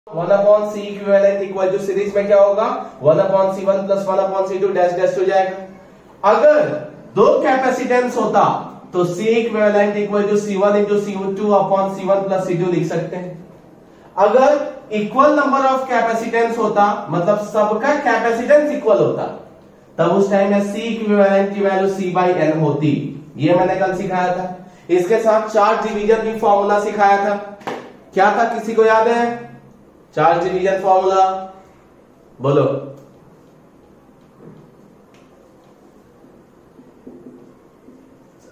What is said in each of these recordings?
1/C equivalent equal to series में क्या होगा 1/C1 plus 1/C2 dash dash हो जाएगा। अगर दो कैपेसिटेंस होता तो C equivalent equal to C1 into C2/C1 plus C2 लिख सकते हैं। अगर इक्वल नंबर ऑफ कैपेसिटेंस होता मतलब सबका कैपेसिटेंस इक्वल होता तब उस टाइम में C इक्विवेलेंट की वैल्यू C/N होती। ये मैंने कल सिखाया था। इसके साथ चार्ज डिवीजन की फॉर्मूला सिखाया था। क्या था किसी को याद है? चार्ज डिवीजन फॉर्मूला बोलो।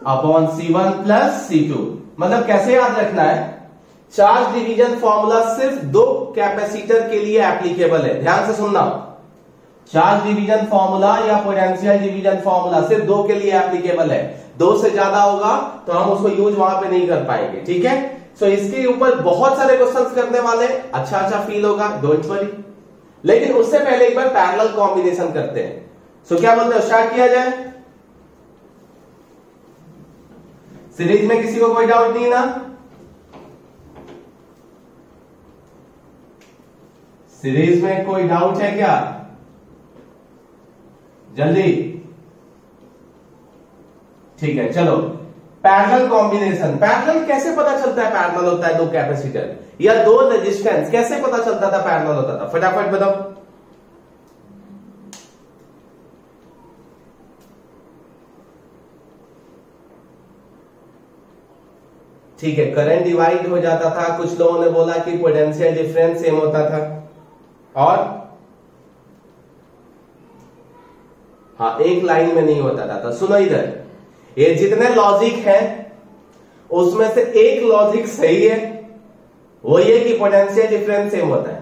अपॉन C1 प्लस C2 मतलब कैसे याद रखना है? चार्ज डिवीजन फॉर्मूला सिर्फ दो कैपेसिटर के लिए एप्लीकेबल है। ध्यान से सुनना, चार्ज डिवीजन फॉर्मूला या पोटेंशियल डिवीजन फॉर्मूला सिर्फ दो के लिए एप्लीकेबल है। दो से ज्यादा होगा तो हम उसको यूज वहां पे नहीं कर पाएंगे। ठीक है, सो इसके ऊपर बहुत सारे क्वेश्चंस करने वाले, अच्छा फील होगा, डोंट वरी। लेकिन उससे पहले एक बार पैरेलल कॉम्बिनेशन करते हैं। सो क्या बोलते हो, स्टार्ट किया जाए? सीरीज में किसी को कोई डाउट नहीं ना? सीरीज में कोई डाउट है क्या? जल्दी, ठीक है चलो। पैरेलल कॉम्बिनेशन, पैरेलल कैसे पता चलता है पैरेलल होता है दो कैपेसिटर या दो रेजिस्टेंस? कैसे पता चलता था पैरेलल होता था? फटाफट बताओ। ठीक है, करंट डिवाइड हो जाता था। कुछ लोगों ने बोला कि पोटेंशियल डिफरेंस सेम होता था। और हाँ, एक लाइन में नहीं होता था। तो सुनो इधर, ये जितने लॉजिक हैं उसमें से एक लॉजिक सही है, वो ये कि पोटेंशियल डिफरेंस सेम होता है।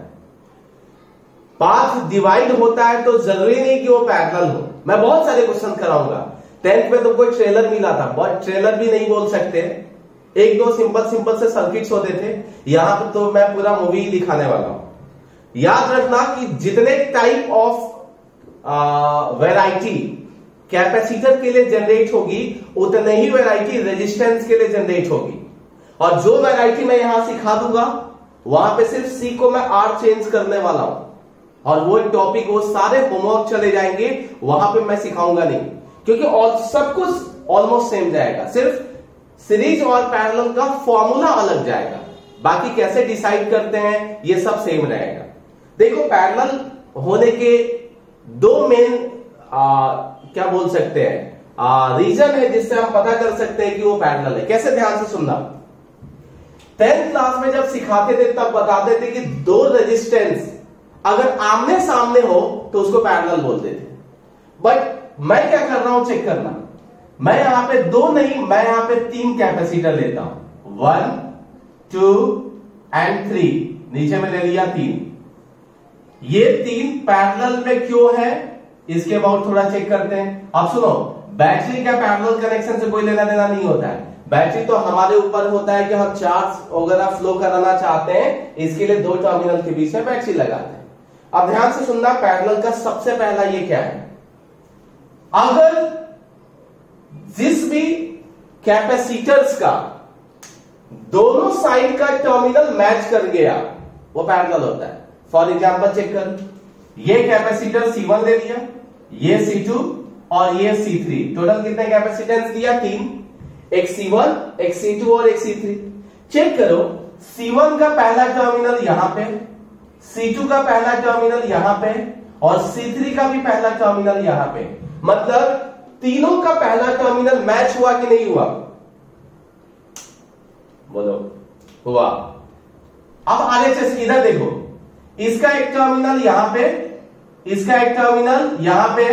पाथ डिवाइड होता है तो जरूरी नहीं कि वो पैरेलल हो। मैं बहुत सारे क्वेश्चन कराऊंगा। 10th में तुमको ट्रेलर मिला था, बहुत ट्रेलर भी नहीं बोल सकते, एक दो सिंपल से सर्किट्स होते थे। यहां पर तो मैं पूरा मूवी दिखाने वाला हूं। याद रखना कि जितने टाइप ऑफ वैरायटी कैपेसिटर के लिए जनरेट होगी उतने ही वैरायटी रेजिस्टेंस के लिए जनरेट होगी। और जो वैरायटी मैं यहां सिखा दूंगा वहां पे सिर्फ C को मैं R चेंज करने वाला हूं। और वो टॉपिक, वो सारे होमवर्क चले जाएंगे, वहां पे मैं सिखाऊंगा नहीं, क्योंकि सब कुछ ऑलमोस्ट सेम जाएगा। सिर्फ सीरीज और पैरेलल का फॉर्मूला अलग जाएगा, बाकी कैसे डिसाइड करते हैं ये सब सेम रहेगा। देखो, पैरेलल होने के दो मेन क्या बोल सकते हैं रीजन है जिससे हम पता कर सकते हैं कि वो पैरेलल है। कैसे? ध्यान से सुनना। 10th क्लास में जब सिखाते थे तब बताते थे कि दो रेजिस्टेंस अगर आमने सामने हो तो उसको पैरेलल बोलते थे। बट मैं क्या कर रहा हूं, चेक करना। मैं यहां पे दो नहीं, मैं यहां पे 3 कैपेसिटर लेता हूं, 1 2 एंड 3। नीचे में ले लिया 3। ये 3 पैरेलल में क्यों है इसके बाद थोड़ा चेक करते हैं। अब सुनो, बैटरी का पैरेलल कनेक्शन से कोई लेना देना नहीं होता है। बैटरी तो हमारे ऊपर होता है कि हम चार्ज वगैरह फ्लो कराना चाहते हैं, इसके लिए दो टर्मिनल के बीच में बैटरी लगाते हैं। अब ध्यान से सुनना, पैरेलल का सबसे पहला ये क्या है, अगर जिस भी कैपेसिटर्स का दोनों साइड का टर्मिनल मैच कर गया वो पैरेलल होता है। फॉर एग्जांपल चेक कर, ये कैपेसिटर C1 ले लिया, ये C2 और ये C3। टोटल कितने कैपेसिटेंस दिया? 3। एक C1, एक C2 और एक C3। चेक करो, C1 का पहला टर्मिनल यहां पे, C2 का पहला टर्मिनल यहां पे और C3 का भी पहला टर्मिनल यहां पे। मतलब तीनों का पहला टर्मिनल मैच हुआ कि नहीं हुआ? बोलो, हुआ। अब आगे चल, इधर देखो, इसका एक टर्मिनल यहां पे, इसका एक टर्मिनल यहां पे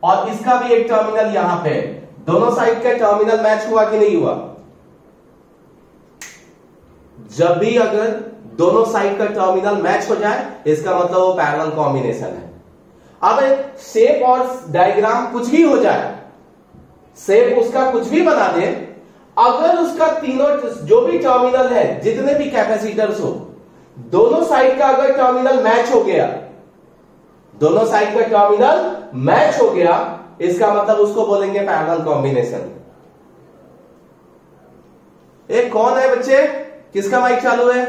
और इसका भी एक टर्मिनल यहां पे। दोनों साइड का टर्मिनल मैच हुआ कि नहीं हुआ? जब भी अगर दोनों साइड का टर्मिनल मैच हो जाए इसका मतलब वो पैरेलल कॉम्बिनेशन है। अब शेप और डायग्राम कुछ भी हो जाए, शेप उसका कुछ भी बना दे, अगर उसका तीनों जो भी टर्मिनल है, जितने भी कैपेसिटर्स हो, दोनों साइड का अगर टर्मिनल मैच हो गया, दोनों साइड का टर्मिनल मैच हो गया, इसका मतलब उसको बोलेंगे पैरेलल कॉम्बिनेशन। एक कौन है बच्चे, किसका माइक चालू है?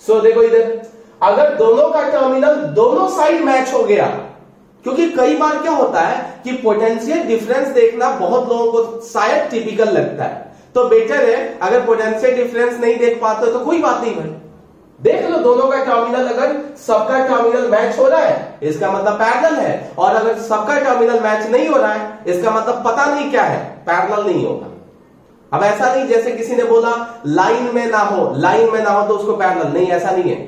सो देखो इधर, अगर दोनों का टर्मिनल दोनों साइड मैच हो गया, क्योंकि कई बार क्या होता है कि पोटेंशियल डिफरेंस देखना बहुत लोगों को शायद टिपिकल लगता है, तो बेटर है अगर पोटेंशियल डिफरेंस नहीं देख पाते तो कोई बात नहीं भाई, देख लो दोनों का टर्मिनल, अगर सबका टर्मिनल मैच हो रहा है इसका मतलब पैरेलल है, और अगर सबका टर्मिनल मैच नहीं हो रहा है इसका मतलब पता नहीं क्या है, पैरेलल नहीं होगा। अब ऐसा नहीं जैसे किसी ने बोला लाइन में ना हो, लाइन में ना हो तो उसको पैरेलल, नहीं ऐसा नहीं है,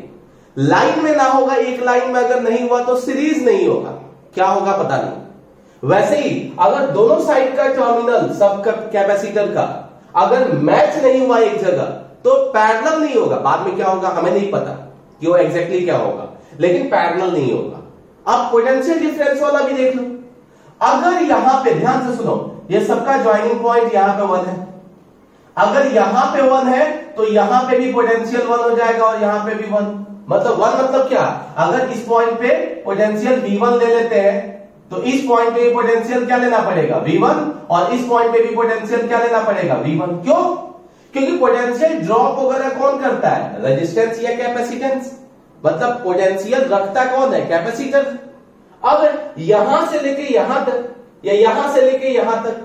लाइन में ना होगा, एक लाइन में अगर नहीं हुआ तो सीरीज नहीं होगा, क्या होगा पता नहीं। वैसे ही अगर दोनों साइड का टर्मिनल सब कैपेसिटर का अगर मैच नहीं हुआ एक जगह तो पैरेलल नहीं होगा, बाद में क्या होगा हमें नहीं पता कि वो एग्जैक्टली क्या होगा, लेकिन पैरेलल नहीं होगा। अब पोटेंशियल डिफरेंस वाला भी देख लो, अगर यहां पे ध्यान से सुनो, ये सबका ज्वाइनिंग पॉइंट यहां पे 1 है, अगर यहां पे 1 है तो यहां पे भी पोटेंशियल 1 हो जाएगा और यहां पे भी 1, मतलब 1 मतलब क्या, अगर इस पॉइंट पे पोटेंशियल V1 ले लेते हैं तो इस पॉइंट पे पोटेंशियल क्या लेना पड़ेगा V1, और इस पॉइंट पे भी पोटेंशियल क्या लेना पड़ेगा V1। क्यों? क्योंकि पोटेंशियल ड्रॉप वगैरह कौन करता है, रेजिस्टेंस या कैपेसिटेंस, मतलब पोटेंशियल रखता कौन है, कैपेसिटर। अब यहां से लेके यहां तक या यहां से लेके यहां तक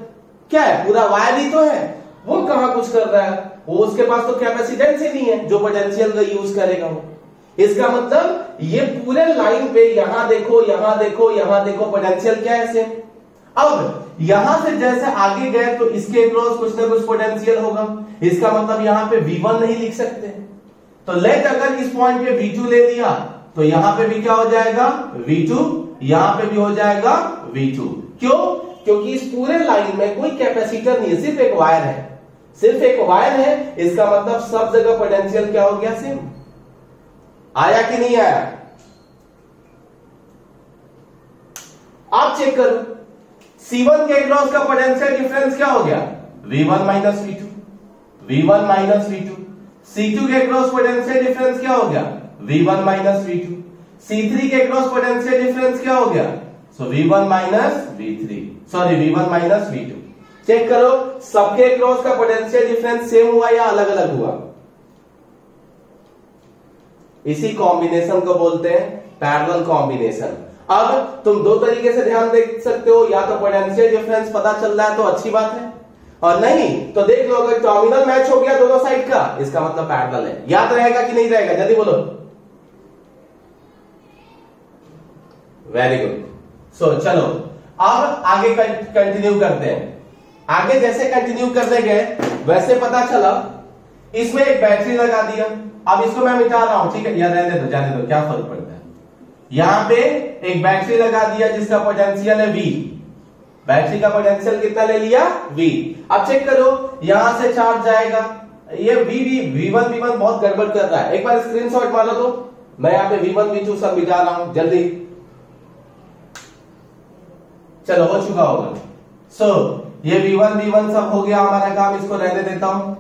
क्या है, पूरा वायर ही तो है, वो कहां कुछ कर रहा है, वो उसके पास तो कैपेसिटेंस ही नहीं है जो पोटेंशियल का यूज करेगा वो। इसका मतलब ये पूरे लाइन पे यहां देखो यहां देखो यहां देखो पोटेंशियल क्या है सेम। अब यहां से जैसे आगे गए तो इसके अक्रॉस कुछ ना कुछ पोटेंशियल होगा, इसका मतलब यहां पे V1 नहीं लिख सकते, तो लेट अगर इस पॉइंट पे V2 ले लिया तो यहां पे भी क्या हो जाएगा V2, यहां पे भी हो जाएगा V2। क्यों? क्योंकि इस पूरे लाइन में कोई कैपेसिटर नहीं है, सिर्फ एक वायर है, सिर्फ एक वायर है, इसका मतलब सब जगह पोटेंशियल क्या हो गया सेम। आया कि नहीं आया? आप चेक करो, C1 के अक्रॉस का पोटेंशियल डिफरेंस क्या हो गया V1 minus V2, V1 minus V2। C2 के अक्रॉस पोटेंशियल डिफरेंस क्या हो गया V1 माइनस V2। C3 के अक्रॉस पोटेंशियल डिफरेंस क्या हो गया, so V1 minus V3, sorry V1 minus V2। Check करो सबके अक्रॉस का पोटेंशियल डिफरेंस सेम हुआ या अलग अलग हुआ। इसी कॉम्बिनेशन को बोलते हैं पैरेलल कॉम्बिनेशन। अब तुम दो तरीके से ध्यान देख सकते हो, या तो पोटेंशियल डिफरेंस पता चल रहा है तो अच्छी बात है, और नहीं तो देख लो अगर टर्मिनल मैच हो गया दोनों साइड का इसका मतलब पैरेलल है। याद रहेगा कि नहीं रहेगा, जल्दी बोलो। Very good. सो चलो अब आगे कंटिन्यू करते हैं। आगे जैसे कंटिन्यू करते गए वैसे पता चला इसमें एक बैटरी लगा दिया, अब इसको मैं मिटा रहा हूं, ठीक है, या रहने दो, जाने दो, क्या फर्क पड़ता है। यहां पे एक बैटरी लगा दिया जिसका पोटेंशियल है V, बैटरी का पोटेंशियल कितना ले लिया V। अब चेक करो यहां से चार्ज जाएगा, ये V1 बहुत गड़बड़ कर रहा है, एक बार स्क्रीनशॉट मारो तो, मैं यहां पे V1 V2 सब मिटा रहा हूं जल्दी। चलो हो चुका होगा। सो ये V1 सब हो गया हमारा काम, इसको रहने देता हूं,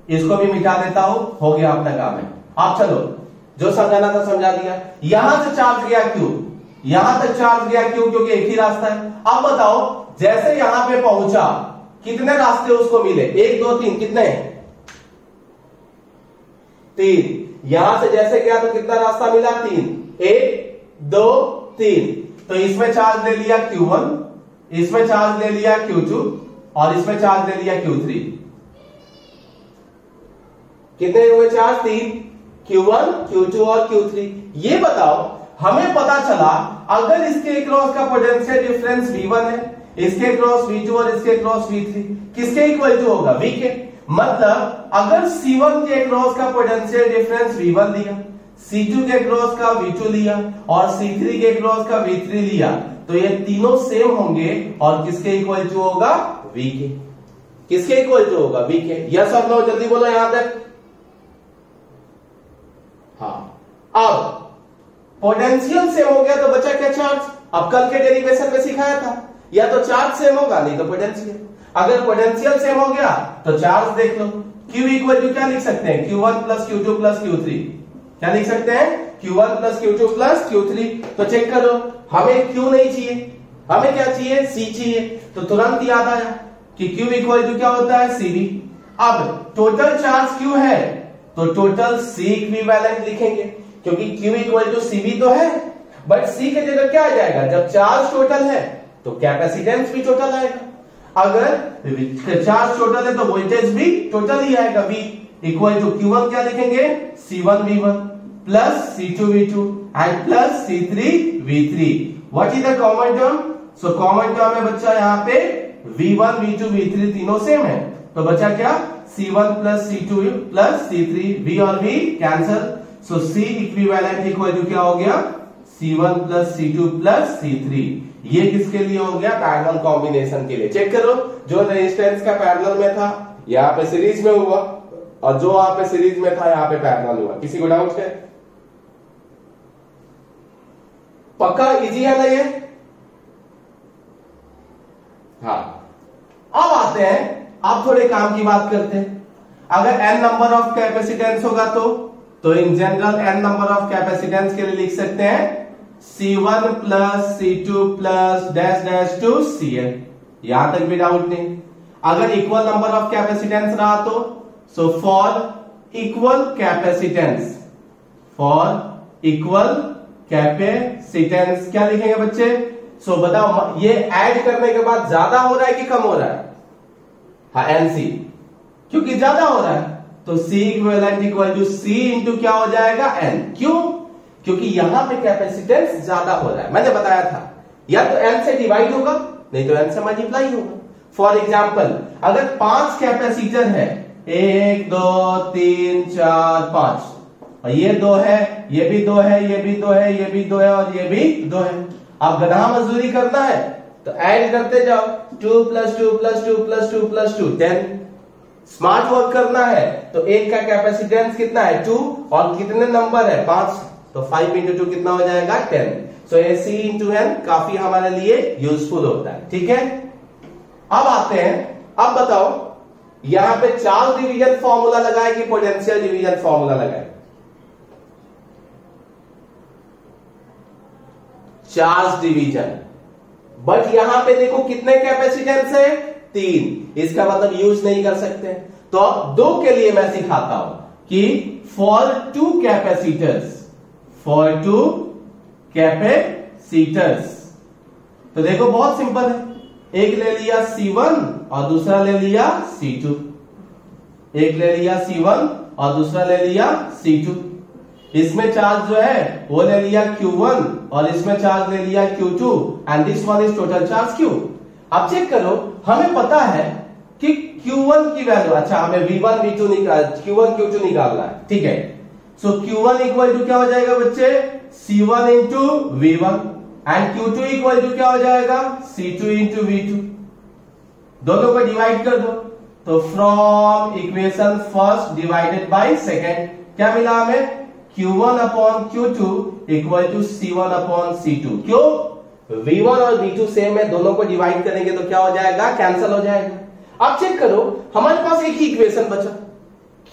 इसको भी मिटा देता हूं, हो गया अपना काम है। अब चलो जो समझाना था समझा दिया। यहां से चार्ज गया Q, यहां तक चार्ज गया Q क्योंकि एक ही रास्ता है। अब बताओ जैसे यहां पे पहुंचा कितने रास्ते उसको मिले, 1 2 3, कितने 3। यहां से जैसे गया तो कितना रास्ता मिला 3, 1 2 3। तो इसमें चार्ज ले लिया Q1, इसमें चार्ज ले लिया Q2 और इसमें चार्ज ले लिया Q3। कितने हुए चार्ज 3, Q1 Q2 और Q3। ये बताओ हमें पता चला अगर इसके अक्रॉस का पोटेंशियल डिफरेंस V1 है, इसके अक्रॉस V2 और इसके अक्रॉस V3, किसके इक्वल टू होगा V के। मतलब अगर C1 के अक्रॉस का पोटेंशियल डिफरेंस V1 लिया, C2 के अक्रॉस का V2 लिया और C3 के अक्रॉस का V3 लिया तो ये तीनों सेम होंगे और किसके इक्वल टू होगा V के। किसके इक्वल टू होगा V के। यस और नो जल्दी बोलो यहां तक। हाँ, अब पोटेंशियल सेम हो गया तो बचा क्या चार्ज। अब कल के डेरिवेशन में सिखाया था, या तो चार्ज सेम होगा नहीं तो पोटेंशियल। अगर पोटेंशियल सेम हो गया तो चार्ज देख लो, Q इक्वल टू क्या लिख सकते हैं, Q1 plus Q2 plus Q3। क्या लिख सकते हैं, Q1 plus Q2 plus Q3। तो चेक करो हमें Q नहीं चाहिए, हमें क्या चाहिए C चाहिए, तो तुरंत याद आया कि Q इक्वल टू क्या होता है CB। अब टोटल चार्ज Q है तो टोटल C इक्विवेलेंट लिखेंगे, क्योंकि Q इक्वल टू CV तो है, बट C के जगह क्या आ जाएगा, जब चार्ज टोटल है तो कैपेसिटेंस भी टोटल आएगा। अगर चार्ज टोटल है तो वोल्टेज भी टोटल ही आएगा। V इक्वल टू Q1 क्या लिखेंगे, C1V1 plus C2V2 and plus C3V3। What is the common term? So common term है बच्चा यहाँ पे V1 V2 V3 तीनों सेम है, तो बचा क्या, C1 plus C2 plus C3, V और V cancel, so C equivalent equal to क्या हो गया, C1 plus C2 plus C3। ये किसके लिए हो गया, पैरेलल कॉम्बिनेशन के लिए। चेक करो, जो रेजिस्टेंस का पैरेलल में था यहाँ पे सीरीज में हुआ, और जो यहाँ पे सीरीज में था यहाँ पे पैरेलल हुआ। किसी को डाउट है? पक्का इजी है ना ये? हाँ, अब आते हैं, अब थोड़े काम की बात करते हैं। अगर n नंबर ऑफ कैपेसिटेंस होगा तो in general n number of capacitance के लिए लिख सकते हैं C1 plus C2 plus dash dash to Cn। यहां तक भी डाउट नहीं। अगर इक्वल नंबर ऑफ कैपेसिटेंस रहा तो so for equal capacitance, for equal capacitance क्या लिखेंगे बच्चे? सो बताओ, ये ऐड करने के बाद ज्यादा हो रहा है कि कम हो रहा है? हाँ, NC, क्योंकि ज्यादा हो रहा है तो C equivalent equal to C into क्या हो जाएगा, N। क्यों? क्योंकि यहां पे कैपेसिटेंस ज्यादा हो रहा है। मैंने बताया था, या तो N से डिवाइड होगा, नहीं तो N से मल्टीप्लाई होगा। फॉर एग्जाम्पल, अगर 5 कैपेसिटर है, 1 2 3 4 5, और ये 2 है, ये भी 2 है, ये भी 2 है, ये भी 2 है, और ये भी 2 है। अब गधा मजदूरी करना है तो ऐड करते जाओ, 2 plus 2 plus 2 plus 2 plus 2 10। Smart work करना है तो एक का कैपेसिटेंस कितना है, 2, और कितने नंबर है, 5, तो 5 इंटू 2 कितना हो जाएगा, 10। सो ये C इंटू N काफी हमारे लिए यूजफुल होता है। ठीक है, अब आते हैं, अब बताओ यहां पे चार्ज डिवीजन फॉर्मूला लगाए कि पोटेंशियल डिवीजन फॉर्मूला लगाए? चार्ज डिवीजन, बट यहां पे देखो कितने कैपेसिटेंस है, 3, इसका मतलब यूज नहीं कर सकते। तो अब 2 के लिए मैं सिखाता हूं कि फॉर 2 कैपेसिटर्स, फॉर 2 कैपेसिटर्स, तो देखो बहुत सिंपल है, एक ले लिया C1 और दूसरा ले लिया C2, एक ले लिया C1 और दूसरा ले लिया C2। इसमें चार्ज जो है वो ले लिया Q1 और इसमें चार्ज ले लिया Q2 and this one is total charge Q। अब चेक करो, हमें पता है कि Q1 की वैल्यू, अच्छा हमें V1 V2 Q1 Q2 निकालना है, ठीक है। सो Q1 इक्वल टू क्या हो जाएगा बच्चे, C1 into V1 and Q2 equal to क्या हो जाएगा, C2 इंटू V2। दोनों को डिवाइड कर दो, तो from equation first divided by second क्या मिला हमें, Q1 upon Q2 equal to C1 upon C2। क्यों? V1 और V2 सेम है, दोनों को डिवाइड करेंगे तो क्या हो जाएगा, कैंसिल हो जाएगा। अब चेक करो, हमारे पास एक ही इक्वेशन बचा,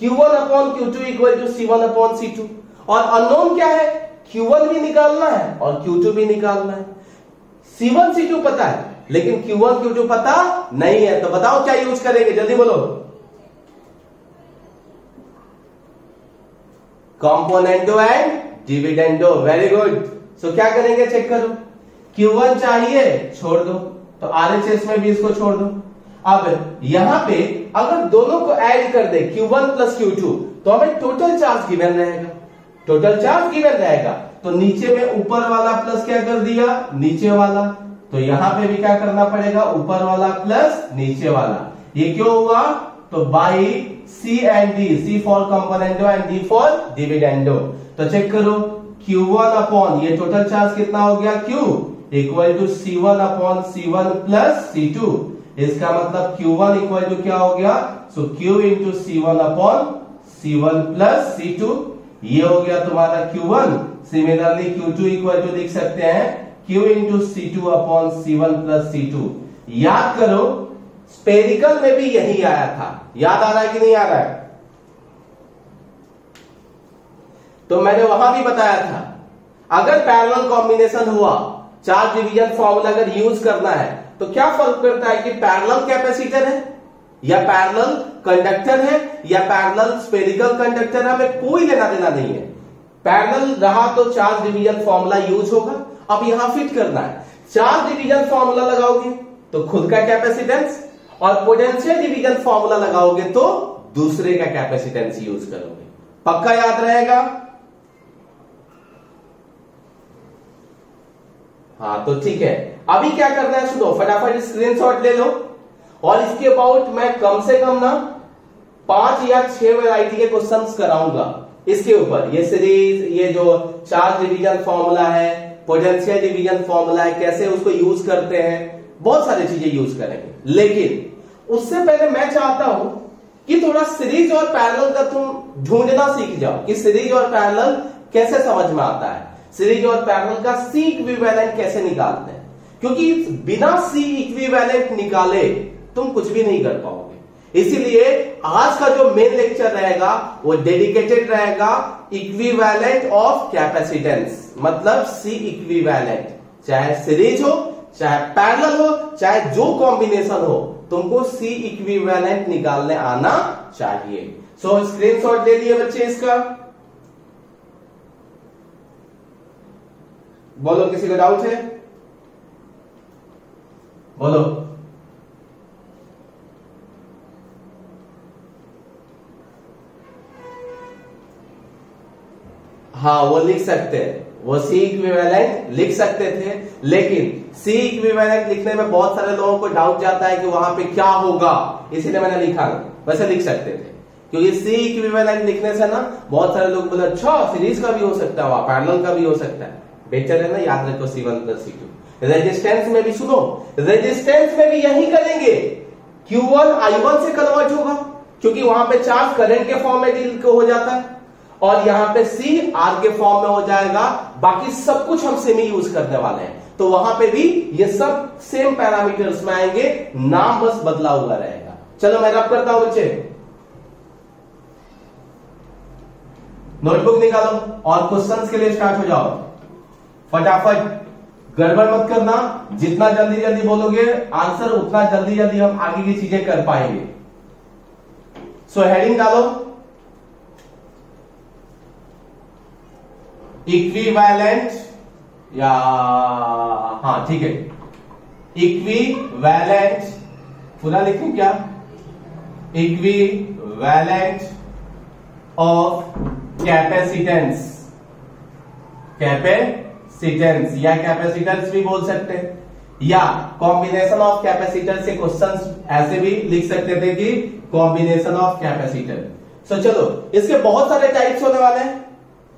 Q1 upon Q2 equal to C1 upon C2, और अननोन क्या है, Q1 भी निकालना है और Q2 भी निकालना है। C1 C2 पता है लेकिन Q1 Q2 पता नहीं है, तो बताओ क्या यूज करेंगे, जल्दी बोलो। कॉम्पोनेंटो एंड डिविडेंडो, वेरी गुड। सो क्या करेंगे, चेक करो, Q1 चाहिए छोड़ दो, तो RHS में भी इसको छोड़ दो। अब यहां पे अगर दोनों को ऐड कर दे Q1 प्लस Q2 तो हमें टोटल चार्ज गिवन रहेगा, टोटल चार्ज गिवन रहेगा। तो नीचे में ऊपर वाला प्लस क्या कर दिया, नीचे वाला, तो यहां पे भी क्या करना पड़ेगा, ऊपर वाला प्लस नीचे वाला। ये क्यों हुआ, तो by C and D, C for कंपोनेंटो and D for dividendo. तो चेक करो, Q1 अपॉन ये टोटल चार्ज कितना हो गया, Q equal to C1 upon C1 plus C2। इसका मतलब Q1 इक्वल टू क्या हो गया, so Q into C1 upon C1 plus C2। ये हो गया तुम्हारा Q1। Similarly Q2 equal to लिख सकते हैं Q into C2 upon C1 plus C2। याद करो, स्पेरिकल में भी यही आया था, याद आ रहा है कि नहीं आ रहा है? तो मैंने वहां भी बताया था, अगर पैरेलल कॉम्बिनेशन हुआ, चार्ज डिवीजन फॉर्मूला अगर यूज करना है तो क्या फर्क पड़ता है कि पैरेलल कैपेसिटर है या पैरेलल कंडक्टर है या पैरेलल स्फेरिकल कंडक्टर है, हमें कोई लेना देना नहीं है। पैरेलल रहा तो चार्ज डिवीजन फॉर्मूला यूज होगा। अब यहां फिट करना है, चार्ज डिवीजन फॉर्मूला लगाओगे तो खुद का कैपेसिटेंस, और पोटेंशियल डिवीजन फॉर्मूला लगाओगे तो दूसरे का कैपेसिटेंस यूज करोगे। पक्का याद रहेगा? हाँ तो ठीक है, अभी क्या करना है सुनो, फटाफट स्क्रीनशॉट ले लो और इसके अबाउट मैं कम से कम ना 5 या 6 वैरायटी के क्वेश्चंस कराऊंगा इसके ऊपर। ये सीरीज, ये जो चार्ज डिवीजन फॉर्मूला है, पोटेंशियल डिवीजन फॉर्मूला है, कैसे उसको यूज करते हैं, बहुत सारी चीजें यूज करेंगे। लेकिन उससे पहले मैं चाहता हूं कि थोड़ा सीरीज और पैरेलल का तुम ढूंढना सीख जाओ कि सीरीज और पैरेलल कैसे समझ में आता है, सीरीज और पैरेलल का सी इक्विवेलेंट कैसे निकालते हैं, क्योंकि बिना सी इक्विवेलेंट निकाले तुम कुछ भी नहीं कर पाओगे। इसीलिए आज का जो मेन लेक्चर रहेगा वो डेडिकेटेड रहेगा इक्विवेलेंट ऑफ कैपेसिटेंस, मतलब सी इक्विवेलेंट, चाहे सीरीज हो चाहे पैरेलल हो चाहे जो कॉम्बिनेशन हो, तुमको सी इक्विवेलेंट निकालने आना चाहिए। सो स्क्रीनशॉट ले लिए बच्चे इसका? बोलो, किसी को डाउट है? बोलो। हाँ वो लिख सकते हैं, वो सी इक्विवेलेंट लिख सकते थे, लेकिन सी इक्विवेलेंट लिखने में बहुत सारे लोगों को डाउट जाता है कि वहां पे क्या होगा, इसीलिए मैंने लिखा नहीं। वैसे लिख सकते थे, क्योंकि सी इक्विवेलेंट लिखने से ना बहुत सारे लोग बोले अच्छा सीरीज का भी हो सकता है, वहां पैरेलल का भी हो सकता है। बेहतर है ना, याद रखो C1 + C2। रेजिस्टेंस में भी सुनो, रेजिस्टेंस में भी यही करेंगे, Q1 I1 से कन्वर्ट होगा, क्योंकि वहां पे चार्ज करंट के फॉर्म में डील हो जाता है, और यहां पे C R के फॉर्म में हो जाएगा। बाकी सब कुछ हम सेम ही यूज करने वाले हैं, तो वहां पे भी ये सब सेम पैरामीटर्स में आएंगे, नाम बस बदला हुआ रहेगा। चलो मैं रब करता हूं बच्चे, नोटबुक निकालो और क्वेश्चंस के लिए स्टार्ट हो जाओ फटाफट, गड़बड़ मत करना। जितना जल्दी जल्दी बोलोगे आंसर उतना जल्दी जल्दी हम आगे की चीजें कर पाएंगे। सो हेडिंग डालो, इक्विवेलेंट, या हाँ ठीक है, इक्विवेलेंट पूरा लिखें क्या? इक्विवेलेंट ऑफ कैपेसिटेंस, कैपेसिटेंस या कैपेसिटेंस भी बोल सकते हैं, या कॉम्बिनेशन ऑफ कैपेसिटर से क्वेश्चंस ऐसे भी लिख सकते थे कि कॉम्बिनेशन ऑफ कैपेसिटर। सो चलो, इसके बहुत सारे टाइप्स होने वाले हैं।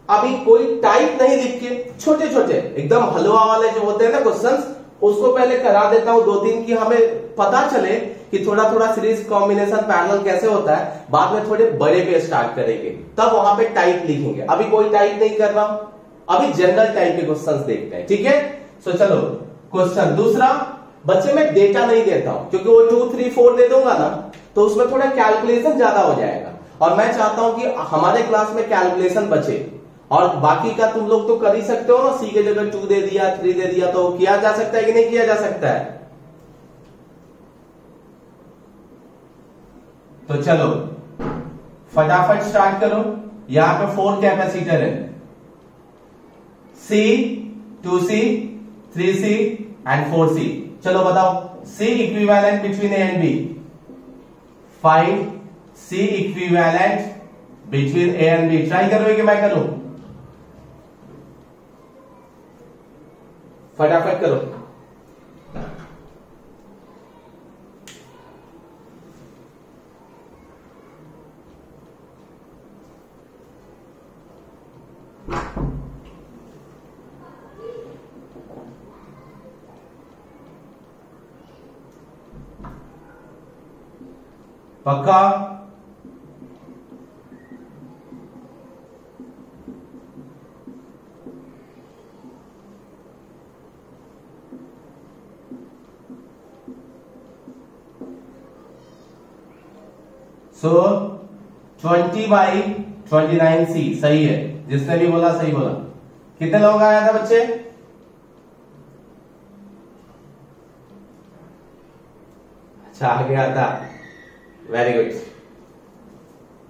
अभी कोई टाइप नहीं लिख के, छोटे छोटे एकदम हलवा वाले जो होते हैं ना क्वेश्चंस, उसको पहले करा देता हूं 2-3 की हमें पता चले कि थोड़ा थोड़ा सीरीज कॉम्बिनेशन पैरेलल कैसे होता है। बाद में थोड़े बड़े पे स्टार्ट करेंगे, तब वहां पे टाइप लिखेंगे। अभी कोई टाइप नहीं कर रहा, अभी जनरल टाइप के क्वेश्चंस देखते हैं, ठीक है? सो चलो क्वेश्चन दूसरा, बच्चे में डेटा नहीं देता हूं, क्योंकि वो 2, 3, 4 दे दूंगा ना तो उसमें थोड़ा कैलकुलेशन ज्यादा हो जाएगा, और मैं चाहता हूं कि हमारे क्लास में कैलकुलेशन बचे। और बाकी का तुम लोग तो कर ही सकते हो ना, सी के जगह 2 दे दिया, 3 दे दिया, तो किया जा सकता है कि नहीं किया जा सकता है? तो चलो फटाफट स्टार्ट करो। यहां पे 4 कैपेसिटर है, C, 2C, 3C and 4C। चलो बताओ, C equivalent between A and B, find C equivalent between A and B। Try करोगे कि मैं करूं? फटाफट करो। पक्का? सो 20/29C सही है, जिसने भी बोला सही बोला। कितने लोग आया था बच्चे? अच्छा आ गया था। वेरी गुड,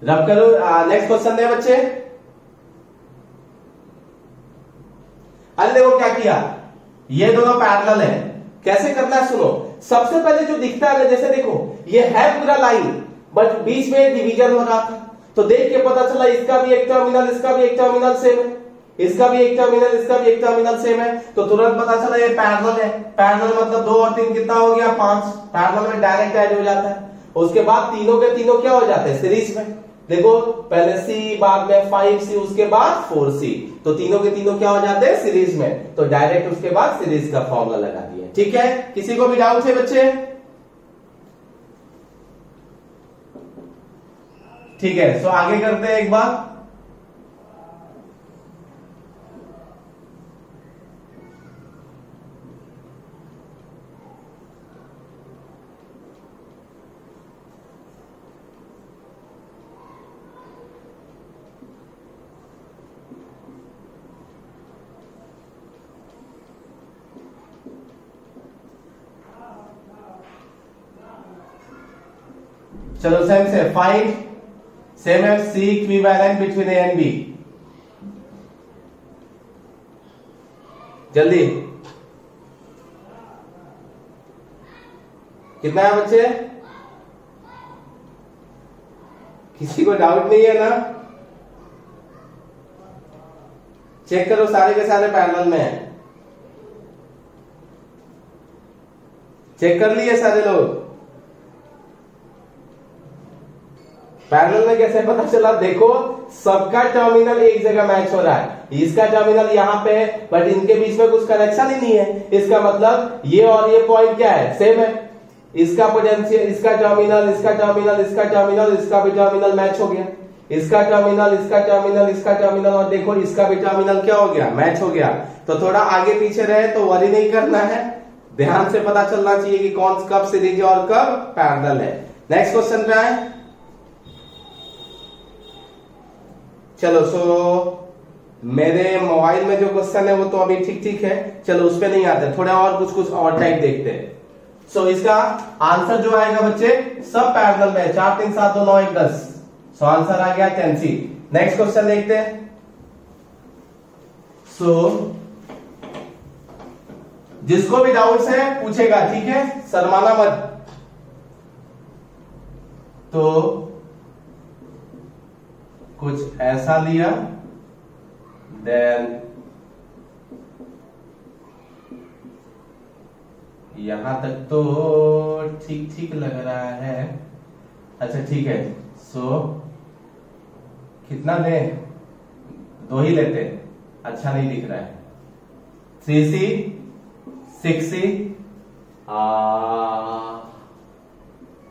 रब करो। नेक्स्ट क्वेश्चन है बच्चे। अरे देखो क्या किया, ये दोनों पैरेलल है, कैसे करना है सुनो। सबसे पहले जो दिखता है, जैसे देखो ये है पूरा लाइन, बट बीच में डिवीजन हो रहा था, तो देख के पता चला इसका भी एक टर्मिनल, इसका भी एक टर्मिनल सेम है, इसका भी एक टर्मिनल, इसका भी एक टर्मिनल सेम है, तो तुरंत पता चला ये पैरेलल है। पैरेलल मतलब 2 और 3 कितना हो गया, 5। पैरेलल में डायरेक्ट ऐड हो जाता है। उसके बाद तीनों के तीनों क्या हो जाते हैं, सीरीज में। देखो पहले C, बाद में 5C, उसके बाद 4C, तो तीनों के तीनों क्या हो जाते हैं, सीरीज में। तो डायरेक्ट उसके बाद सीरीज का फॉर्मूला लगा दिया। ठीक है, किसी को भी डाउट है बच्चे? ठीक है, सो आगे करते हैं एक बार। चलो सेम से फाइंड सेम है C equivalent between A and B। जल्दी, कितना है बच्चे? किसी को डाउट नहीं है ना? चेक करो, सारे के सारे पैरेलल में है। चेक कर लिए सारे लोग? पैरेलल में कैसे पता चला? देखो सबका टर्मिनल एक जगह मैच हो रहा है, इसका टर्मिनल यहां पे है, बट इनके बीच में कुछ कनेक्शन ही नहीं है। इसका मतलब ये और ये पॉइंट क्या है, सेम है। इसका पोटेंशियल, इसका टर्मिनल, इसका टर्मिनल, इसका टर्मिनल, इसका भी टर्मिनल मैच हो गया। इसका टर्मिनल, इसका टर्मिनल, इसका टर्मिनल, और देखो इसका भी टर्मिनल क्या हो गया, मैच हो गया। तो थोड़ा आगे पीछे रहे तो वरी नहीं करना है, ध्यान से पता चलना चाहिए कि कौन कब सीरीज और कब पैरेलल है। नेक्स्ट क्वेश्चन पे आए। चलो मेरे मोबाइल में जो क्वेश्चन है वो तो अभी ठीक ठीक है, चलो उस पे नहीं आते, थोड़ा और कुछ और टाइप देखते हैं। इसका आंसर जो आएगा बच्चे सब पैरेलल में, 4 3 7 2 9 1 10। आंसर आ गया 10C। नेक्स्ट क्वेश्चन देखते हैं। जिसको भी डाउट्स है पूछेगा, ठीक है, शर्माना मत। तो कुछ ऐसा लिया, देन यहां तक तो ठीक ठीक लग रहा है। अच्छा ठीक है, कितना दें, 2 ही लेते, अच्छा नहीं दिख रहा है। 3C 6C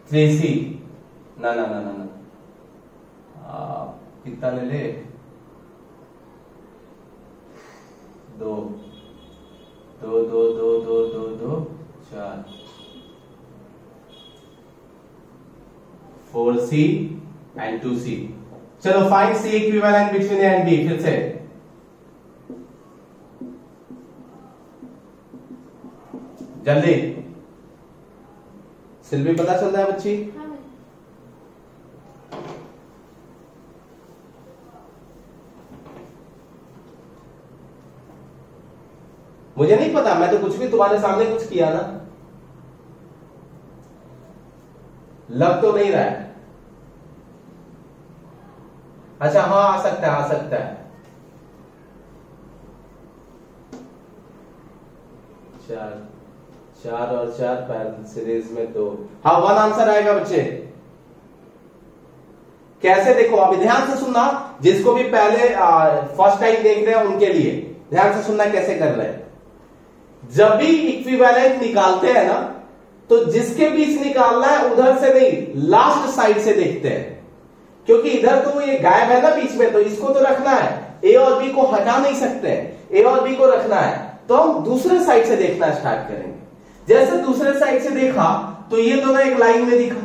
3C, ना ना ना ना ना, कितना ले ले, 2 2 2 2 2 2 2 4 4C एंड 2C। चलो find C equivalent between A and B। फिर से जल्दी, सिल्वी पता चल रहा है बच्ची? मुझे नहीं पता, मैं तो कुछ भी तुम्हारे सामने कुछ किया ना, लग तो नहीं रहा है। अच्छा हाँ, आ सकता है, आ सकता है। 4 और 4 पैरेलल सीरीज में 2। हाँ 1 आंसर आएगा बच्चे। कैसे, देखो अभी ध्यान से सुनना, जिसको भी पहले फर्स्ट टाइम देख रहे हैं उनके लिए ध्यान से सुनना कैसे कर रहे हैं। जब भी इक्विवेलेंट निकालते हैं ना, तो जिसके बीच निकालना है उधर से नहीं, लास्ट साइड से देखते हैं, क्योंकि इधर तो ये गायब है ना बीच में, तो इसको तो रखना है। ए और बी को हटा नहीं सकते, ए और बी को रखना है, तो हम दूसरे साइड से देखना स्टार्ट करेंगे। जैसे दूसरे साइड से देखा तो ये दोनों एक लाइन में दिखा,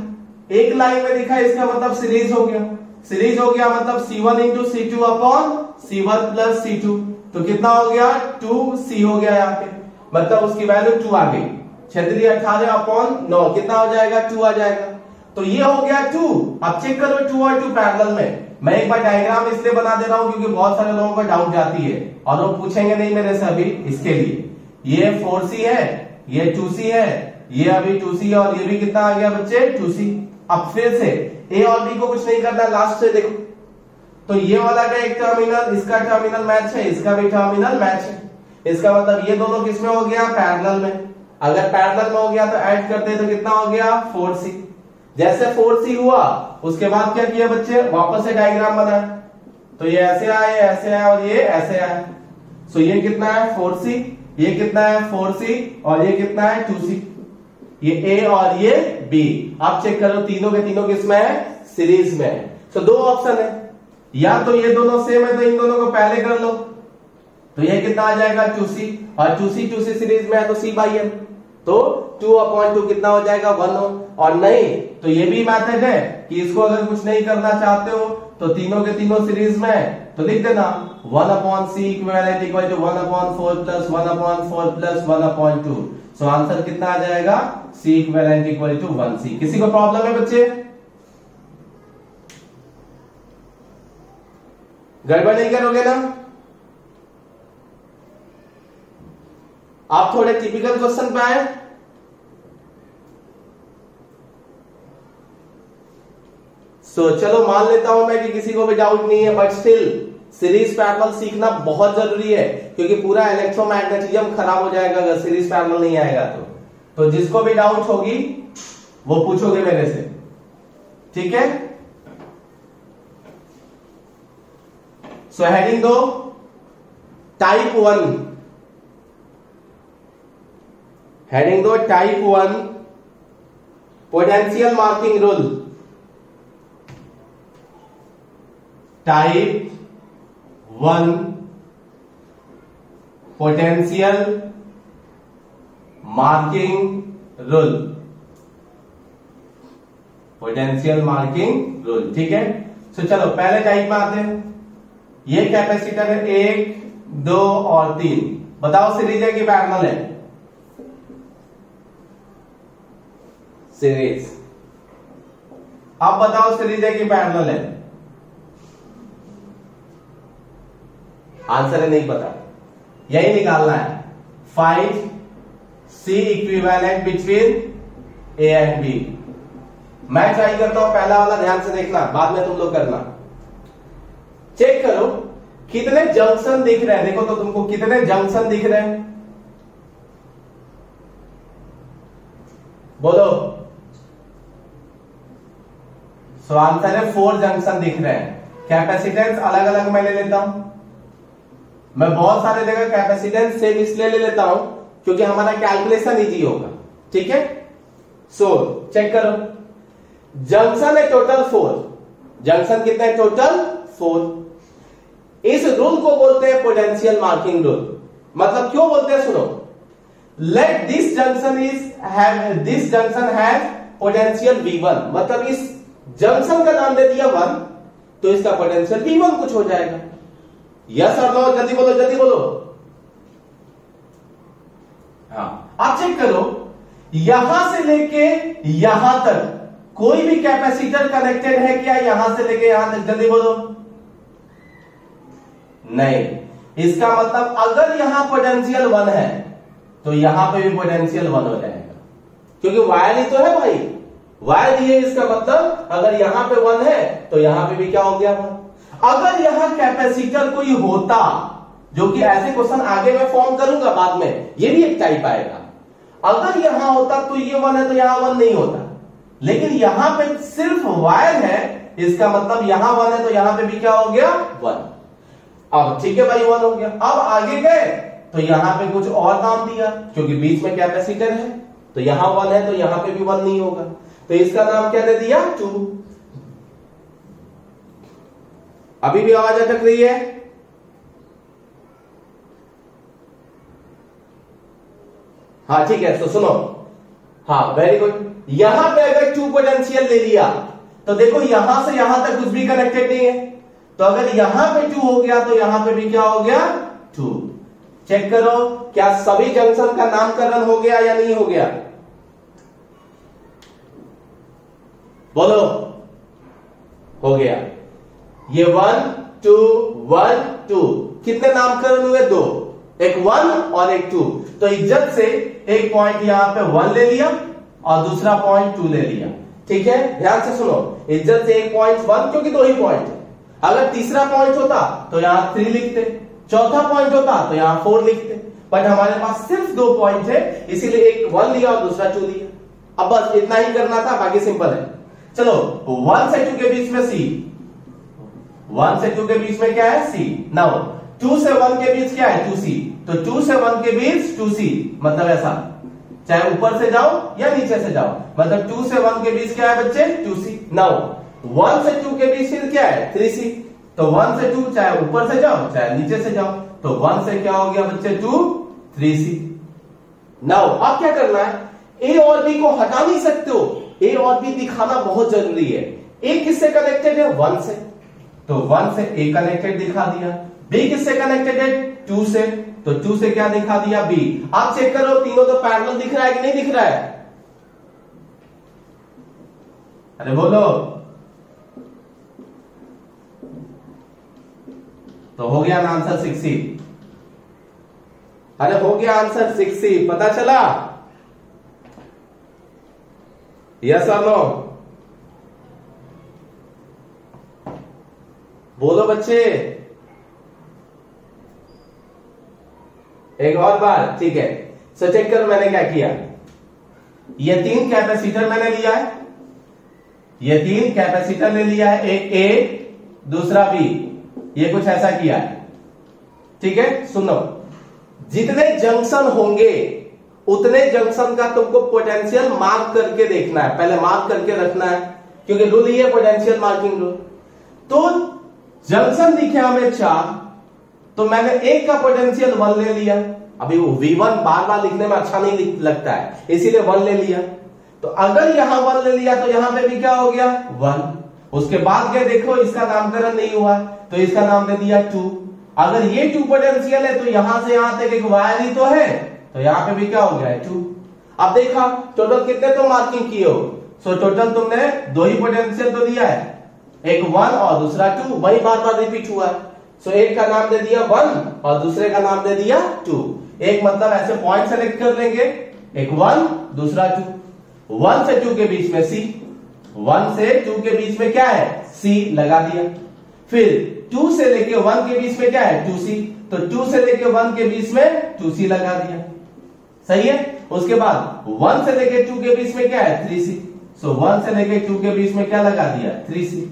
एक लाइन में दिखा, इसका मतलब सीरीज हो गया। सीरीज हो गया मतलब C1 into C2 upon C1 plus C2, तो कितना हो गया, 2C हो गया यहाँ पे, मतलब उसकी वैल्यू 2 आ गई। 6 3 18 अपॉन 9 कितना हो जाएगा, 2 आ जाएगा। तो ये हो गया 2। अब चेक करो 2 और 2 पैरेलल में। मैं एक बार डायग्राम इसलिए बना दे रहा हूं क्योंकि बहुत सारे लोगों को डाउट जाती है और वो पूछेंगे नहीं मेरे से अभी, इसके लिए। ये 4c है, ये 2c है, ये अभी 2c है और ये भी कितना आ गया बच्चे 2c। अब फिर से a और b को कुछ नहीं करना, लास्ट से देखो तो ये वाला का एक टर्मिनल, इसका टर्मिनल मैच है, इसका भी टर्मिनल मैच है। इसका मतलब ये दोनों किसमें हो गया, पैरेलल में। अगर पैरेलल में हो गया तो ऐड करते तो कितना हो गया 4c। जैसे 4c हुआ उसके बाद क्या किया बच्चे, वापस से डायग्राम बनाया। तो ये ऐसे आए और ये ऐसे आए। सो ये कितना है 4c, ये कितना है 4c और ये कितना है 2c। ये a और ये b। आप चेक करो तीनों के तीनों किसमें है, सीरीज में है। तो दो ऑप्शन है, या तो ये दोनों सेम है तो इन दोनों को पहले कर लो, तो ये कितना आ जाएगा 2c और 2c सीरीज में है तो c बाई n, तो 2/2 कितना हो जाएगा 1 और नहीं तो ये भी मेथड है कि इसको अगर कुछ नहीं करना चाहते हो तो तीनों के तीनों सीरीज में है तो लिख देना 1/c equivalent equal to 1/4 plus 1/4 plus 1/2। So answer कितना आ जाएगा c equivalent equal to 1c। किसी को प्रॉब्लम है बच्चे, गड़बड़ नहीं करोगे ना? आप थोड़े टिपिकल क्वेश्चन पे आए। चलो मान लेता हूं मैं कि किसी को भी डाउट नहीं है, बट स्टिल सीरीज पैरेलल सीखना बहुत जरूरी है क्योंकि पूरा इलेक्ट्रोमैग्नेटिज्म खराब हो जाएगा अगर सीरीज पैरेलल नहीं आएगा तो जिसको भी डाउट होगी वो पूछोगे मेरे से, ठीक है? सो हेडिंग दो टाइप 1, हेडिंग दो type 1 potential marking rule. Type 1 potential marking rule, potential marking rule, ठीक है? तो चलो पहले टाइप में आते हैं। ये कैपेसिटर है 1, 2 और 3। बताओ सीरीज है कि पैरेलल है? सीरीज। अब बताओ सीरीज है कि पैरेलल है? आंसर है नहीं पता, यही निकालना है। Find C equivalent between A and B। मैं ट्राई करता हूं, पहला वाला ध्यान से देखना, बाद में तुम लोग करना। चेक करो कितने जंक्शन दिख रहे हैं, देखो तो तुमको कितने जंक्शन दिख रहे हैं, बोलो। सो आंसर है 4 जंक्शन दिख रहे हैं। कैपेसिटेंस अलग अलग मैं ले लेता हूं, मैं बहुत सारे जगह कैपेसिटेंस सेम इसलिए ले लेता हूं क्योंकि हमारा कैलकुलेशन इजी होगा, ठीक है? सो चेक करो, जंक्शन है टोटल 4। जंक्शन कितने हैं टोटल 4। इस रूल को बोलते हैं पोटेंशियल मार्किंग रूल। मतलब क्यों बोलते हैं सुनो, let this junction have potential V1, मतलब इस जंक्शन का नाम दे दिया 1 तो इसका पोटेंशियल V1 कुछ हो जाएगा। यस और नो, जल्दी बोलो जल्दी बोलो। हाँ, आप चेक करो यहां से लेके यहां तक कोई भी कैपेसिटर कनेक्टेड है क्या? यहां से लेके यहां तक, जल्दी बोलो। नहीं, इसका मतलब अगर यहां पोटेंशियल 1 है तो यहां पे भी पोटेंशियल 1 हो जाएगा क्योंकि वायर ही तो है भाई, वायर ही है। इसका मतलब अगर यहां पे 1 है तो यहां पे भी क्या हो गया 1। अगर यहां कैपेसिटर कोई होता, जो कि ऐसे क्वेश्चन आगे मैं फॉर्म करूंगा बाद में, ये भी एक टाइप आएगा। अगर यहां होता तो ये 1 है तो यहां 1 नहीं होता, लेकिन यहां पे सिर्फ वायर है, इसका मतलब यहां 1 है तो यहां पे भी क्या हो गया 1। अब ठीक है भाई 1 हो गया। अब आगे गए तो यहां पे कुछ और नाम दिया क्योंकि बीच में कैपेसिटर है, तो यहां 1 है तो यहां पे भी 1 नहीं होगा, तो इसका नाम क्या दे दिया 2। अभी भी आवाज अटक रही है? हाँ ठीक है, तो सुनो, हाँ वेरी गुड। यहां पे अगर 2 पोटेंशियल ले लिया तो देखो यहां से यहां तक कुछ भी कनेक्टेड नहीं है, तो अगर यहां पे 2 हो गया तो यहां पे भी क्या हो गया 2। चेक करो क्या सभी जंक्शन का नामकरण हो गया या नहीं हो गया? बोलो, हो गया। ये 1 2 1 2 कितने नामकरण हुए? 2, एक 1 और एक 2। तो इज्जत से एक पॉइंट यहां पे 1 ले लिया और दूसरा पॉइंट 2 ले लिया। ठीक है, ध्यान से सुनो, इज्जत से एक पॉइंट 1, क्योंकि 2 ही पॉइंट है। अगर तीसरा पॉइंट होता तो यहां 3 लिखते, चौथा पॉइंट होता तो यहां 4 लिखते, बट हमारे पास सिर्फ 2 पॉइंट है, इसीलिए एक 1 लिया और दूसरा 2 लिया। अब बस इतना ही करना था, बाकी सिंपल है। चलो 1 से 2 के बीच में सी, 1 से 2 के बीच में क्या है? सी। नाउ 2 से 1 के बीच क्या है? 2c। तो 2 से 1 के बीच 2c, मतलब ऐसा, चाहे ऊपर से जाओ या नीचे से जाओ, मतलब 2 से 1 के बीच क्या है बच्चे? 2c। नाउ 1 से 2 के बीच फिर क्या है? 3c। तो 1 से 2 चाहे ऊपर से जाओ चाहे नीचे से जाओ, तो 1 से क्या हो गया बच्चे? 2 3c। नाउ अब क्या करना है? ए और बी को हटा नहीं सकते हो, ए और बी दिखाना बहुत जरूरी है। ए किससे कनेक्टेड है? 1 से, तो 1 से ए कनेक्टेड दिखा दिया। बी किससे कनेक्टेड है? 2 से, तो 2 से क्या दिखा दिया? बी। आप चेक करो, तीनों तो पैरेलल दिख रहा है कि नहीं दिख रहा है? अरे बोलो, तो हो गया ना आंसर 6c। अरे हो गया आंसर 6c, पता चला? यस और नो? बोलो बच्चे, एक और बार, ठीक है। सो चेक करो मैंने क्या किया। ये 3 कैपेसिटर मैंने लिया है, ये 3 कैपेसिटर ले लिया है, एक ए दूसरा बी, ये कुछ ऐसा किया है। ठीक है, सुनो, जितने जंक्शन होंगे उतने जंक्शन का तुमको पोटेंशियल मार्क करके देखना है, पहले मार्क करके रखना है, क्योंकि रूल ही है पोटेंशियल मार्किंग रूल। तो जंक्शन दिखे हमें 4, तो मैंने एक का पोटेंशियल 1 ले लिया। अभी वो V1 बार बार लिखने में अच्छा नहीं लगता है, इसीलिए 1 ले लिया। तो अगर यहां 1 ले लिया तो यहां पे भी क्या हो गया? 1। उसके बाद क्या देखो, इसका नामकरण नहीं हुआ तो इसका नाम दे दिया 2। अगर ये 2 पोटेंशियल है तो यहां से यहां तक एक वायर ही तो है, तो यहां पे भी क्या हो गया? 2। अब देखा टोटल कितने तुम मार्किंग किए हो? सो टोटल तुमने 2 ही पोटेंशियल तो दिया है, एक 1 और दूसरा 2, वही बार बार रिपीट हुआ है। सो एक का नाम दे दिया 1 और दूसरे का नाम दे दिया 2। एक मतलब ऐसे पॉइंट सेलेक्ट कर लेंगे, एक 1 दूसरा 2। 1 से 2 के बीच में सी, 1 से 2 के बीच में क्या है? सी लगा दिया। फिर 2 से लेके 1 के बीच में क्या है? 2c, तो 2 से लेके 1 के बीच में 2c लगा दिया। सही है। उसके बाद 1 से लेके 2 के बीच में क्या है? 3c, सो 1 से लेके 2 के बीच में क्या लगा दिया? 3c।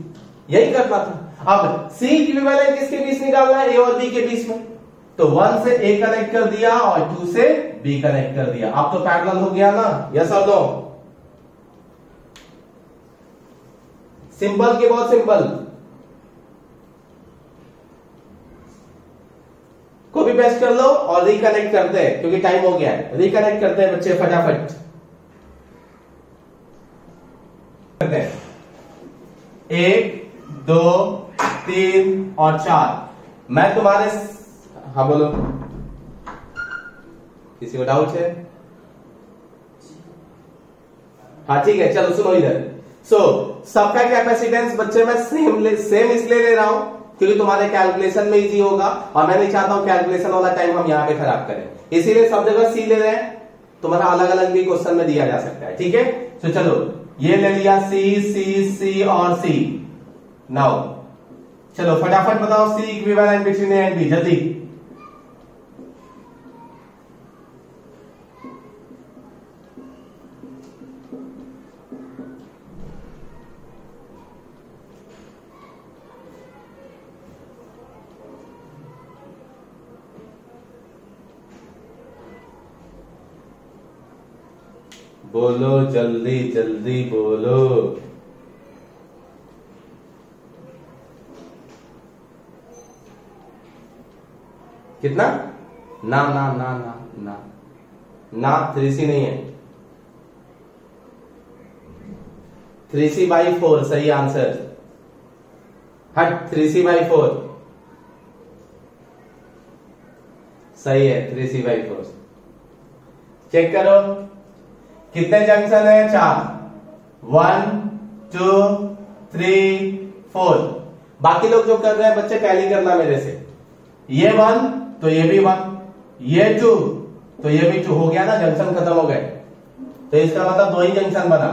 यही करना था। अब c इक्विवेलेंट किसके बीच निकालना है? a और b के बीच में, तो 1 से a कनेक्ट कर दिया और 2 से b कनेक्ट कर दिया। अब तो पैरेलल हो गया ना? यस और नो? सिंपल के बहुत सिंपल। कॉपी पेस्ट कर लो और रिकनेक्ट करते हैं, क्योंकि टाइम हो गया है। रिकनेक्ट करते हैं बच्चे फटाफट। 1 2 3 और 4। मैं तुम्हारे, हाँ बोलो, किसी को डाउट है? हाँ ठीक है, चलो सुनो इधर। सो सबका कैपेसिटेंस बच्चे मैं सेम इसलिए ले रहा हूं क्योंकि तुम्हारे कैलकुलेशन में इजी होगा, और मैं नहीं चाहता हूं कैलकुलेशन वाला टाइम हम यहां पे खराब करें, इसीलिए सब जगह सी ले रहे हैं। तुम्हारा अलग अलग भी क्वेश्चन में दिया जा सकता है। ठीक है, तो चलो ये ले लिया सी सी सी और सी। नाउ चलो फटाफट बताओ C equivalent between A and B, जल्दी। बोलो जल्दी जल्दी बोलो। कितना? ना ना ना ना ना ना 3c नहीं है, 3c/4 सही आंसर। हट, 3c/4 सही है, 3c/4। चेक करो कितने जंक्शन है? 4, 1 2 3 4। बाकी लोग जो कर रहे हैं बच्चे टैली करना मेरे से, ये 1 तो ये भी 1, ये 2 तो ये भी 2 हो गया ना, जंक्शन खत्म हो गए। तो इसका मतलब दो ही जंक्शन बना,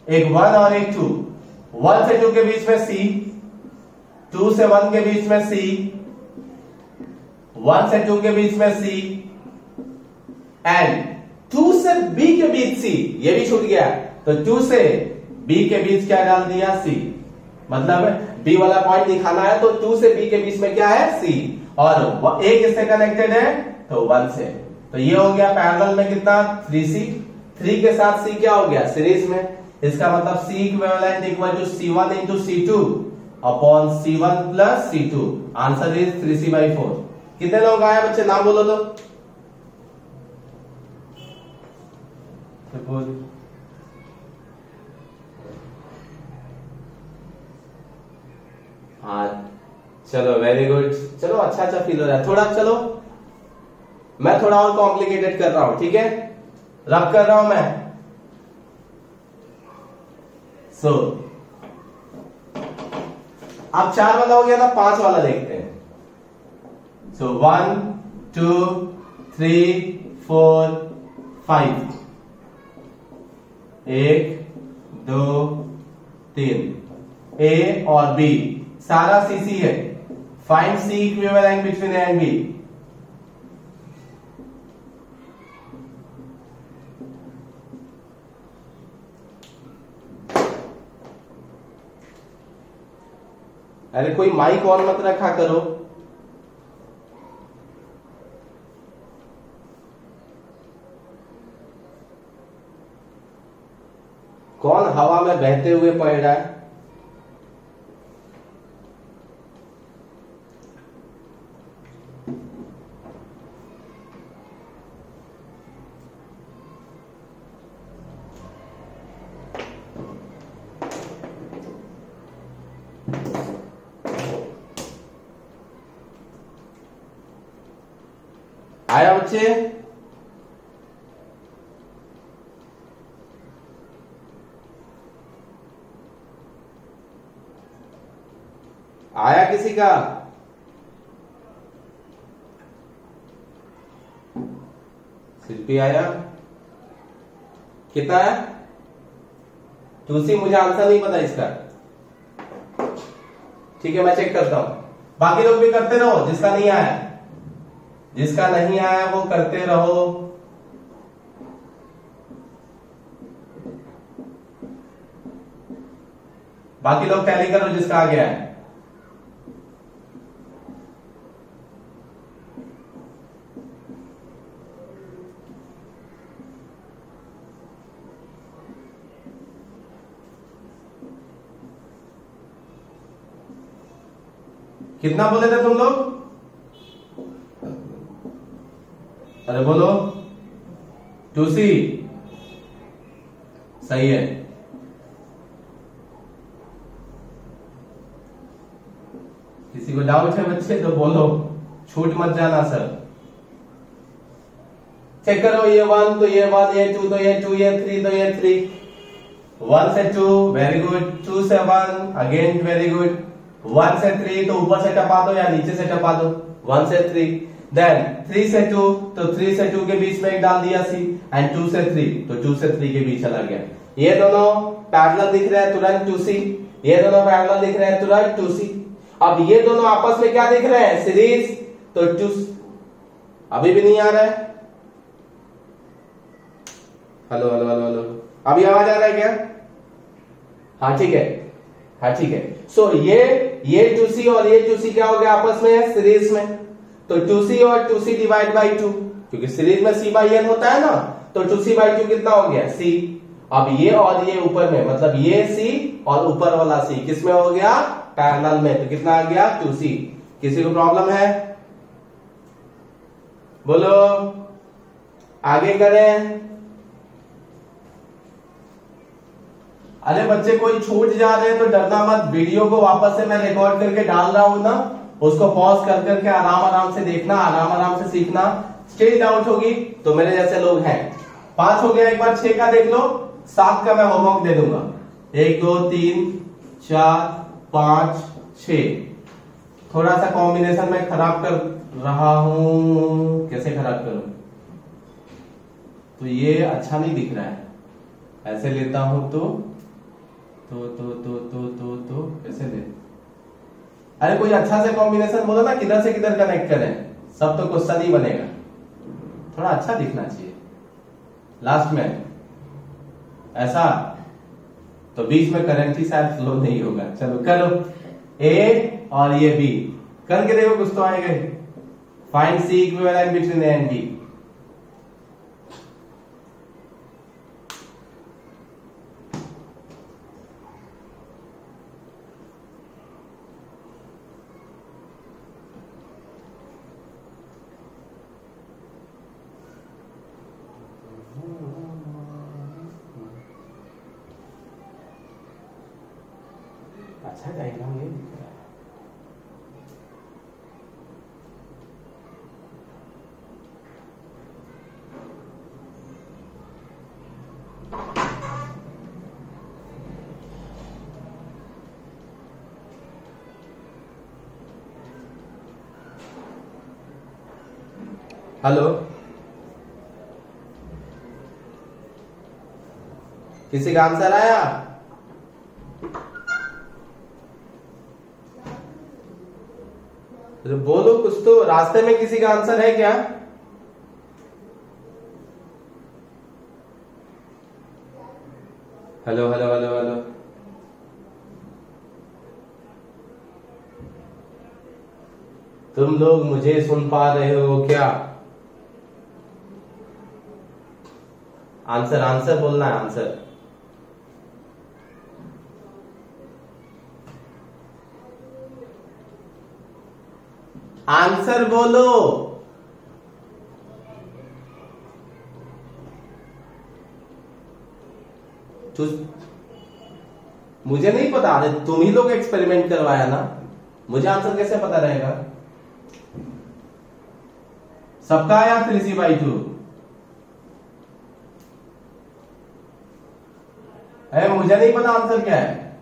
एक 1 और एक 2। 1 से 2 के बीच में C, 2 से 1 के बीच में C, 1 से 2 के बीच में C, एंड 2 से B के बीच C, ये भी छूट गया। तो 2 से B के बीच क्या डाल दिया, C। मतलब B वाला पॉइंट दिखाना है तो 2 से B के बीच में क्या है, C, और एक इससे कनेक्टेड है तो 1 से। तो ये हो गया पैरेलल में कितना, 3C। 3 के साथ C क्या हो गया, सीरीज में। इसका मतलब C equivalent equal to C1 into C2 upon C1 plus C2। Answer is 3C/4। कितने लोग आए बच्चे, नाम बोलो तो। हाँ चलो वेरी गुड, चलो अच्छा अच्छा फील हो रहा है थोड़ा। चलो मैं थोड़ा और कॉम्प्लिकेटेड कर रहा हूं, ठीक है, रब कर रहा हूं मैं। सो अब 4 वाला हो गया ना, 5 वाला देखते हैं। सो 1 2 3 4 5, 1 2 3, A और B सारा CC है। Find C equivalent between A and B। अरे कोई माइक ऑन मत रखा करो। कौन हवा में बहते हुए पड़ रहा है। आया बच्चे, आया किसी का, सिर्फ भी आया। कितना है, 2C। मुझे आंसर नहीं पता इसका, ठीक है मैं चेक करता हूं। बाकी लोग भी करते रहो, जिसका नहीं आया, जिसका नहीं आया वो करते रहो। बाकी लोग टैली करो जिसका आ गया है। कितना बोले थे तुम लोग, अरे बोलो। 2C सही है। किसी को डाउट है बच्चे तो बोलो, छूट मत जाना सर। चेक करो, ये 1 तो ये 1, ये 2 तो ये 2, ये 3 तो ये 3। 1 से 2 वेरी गुड, 2 से 1 अगेन वेरी गुड, 1 से 3 तो ऊपर से टपा दो या नीचे से टपा दो, 1 से 3। देन 3 से 2 तो 3 से 2 के बीच में एक डाल दिया C, एंड 2 से 3 तो 2 से 3 के बीच चला गया। ये दोनों पैरेलल दिख रहे हैं तुरंत 2C, ये दोनों पैरेलल दिख रहे हैं तुरंत 2C। अब ये दोनों आपस में क्या दिख रहे हैं, सीरीज, तो 2। अभी भी नहीं आ रहा है, हेलो हेलो हेलो हेलो, अभी आवाज आ रहा है क्या? हाँ ठीक है, हाँ ठीक है। सो ये 2C और ये 2C क्या हो गया आपस में, सीरीज में। तो 2C और 2C डिवाइड बाई 2, क्योंकि सीरीज में C/N होता है ना, तो 2C/2 कितना हो गया, C। अब ये और ये ऊपर में, मतलब ये C और ऊपर वाला C किस में हो गया, पैरेलल में, तो कितना आ गया, 2C। किसी को प्रॉब्लम है बोलो, आगे करें। अरे बच्चे कोई छूट जा रहे हैं तो डरना मत, वीडियो को वापस से मैं रिकॉर्ड करके डाल रहा हूं ना, उसको पॉज कर करके आराम आराम से देखना, आराम आराम से सीखना। स्टिल डाउट होगी तो मेरे जैसे लोग हैं। 5 हो गया, एक बार 6 का देख लो, 7 का मैं होमवर्क दे दूंगा। 1 2 3 4 5 6। थोड़ा सा कॉम्बिनेशन में खराब कर रहा हूं, कैसे खराब करूं? तो ये अच्छा नहीं दिख रहा है, ऐसे लेता हूं तो कैसे ले? अरे कोई अच्छा से कॉम्बिनेशन बोलो ना, किधर से किधर कनेक्ट करें, सब तो क्वेश्चन ही बनेगा। थोड़ा अच्छा दिखना चाहिए लास्ट में, ऐसा तो बीच में करंट ही शायद फ्लो नहीं होगा। चलो करो, ए और ये बी करके देखो, कुछ तो आएगा। Find C equivalent between A and B. अच्छा डायग्राम नहीं दिख रहा है। हेलो, किसी का आंसर आया? तो बोलो कुछ तो, रास्ते में किसी का आंसर है क्या? हेलो हेलो हेलो हेलो, तुम लोग मुझे सुन पा रहे हो क्या? आंसर आंसर बोलना है, आंसर। आंसर बोलो। मुझे नहीं पता, अरे तुम ही लोग एक्सपेरिमेंट करवाया ना, मुझे आंसर कैसे पता रहेगा? सबका आया 3c/2 है, मुझे नहीं पता आंसर क्या है।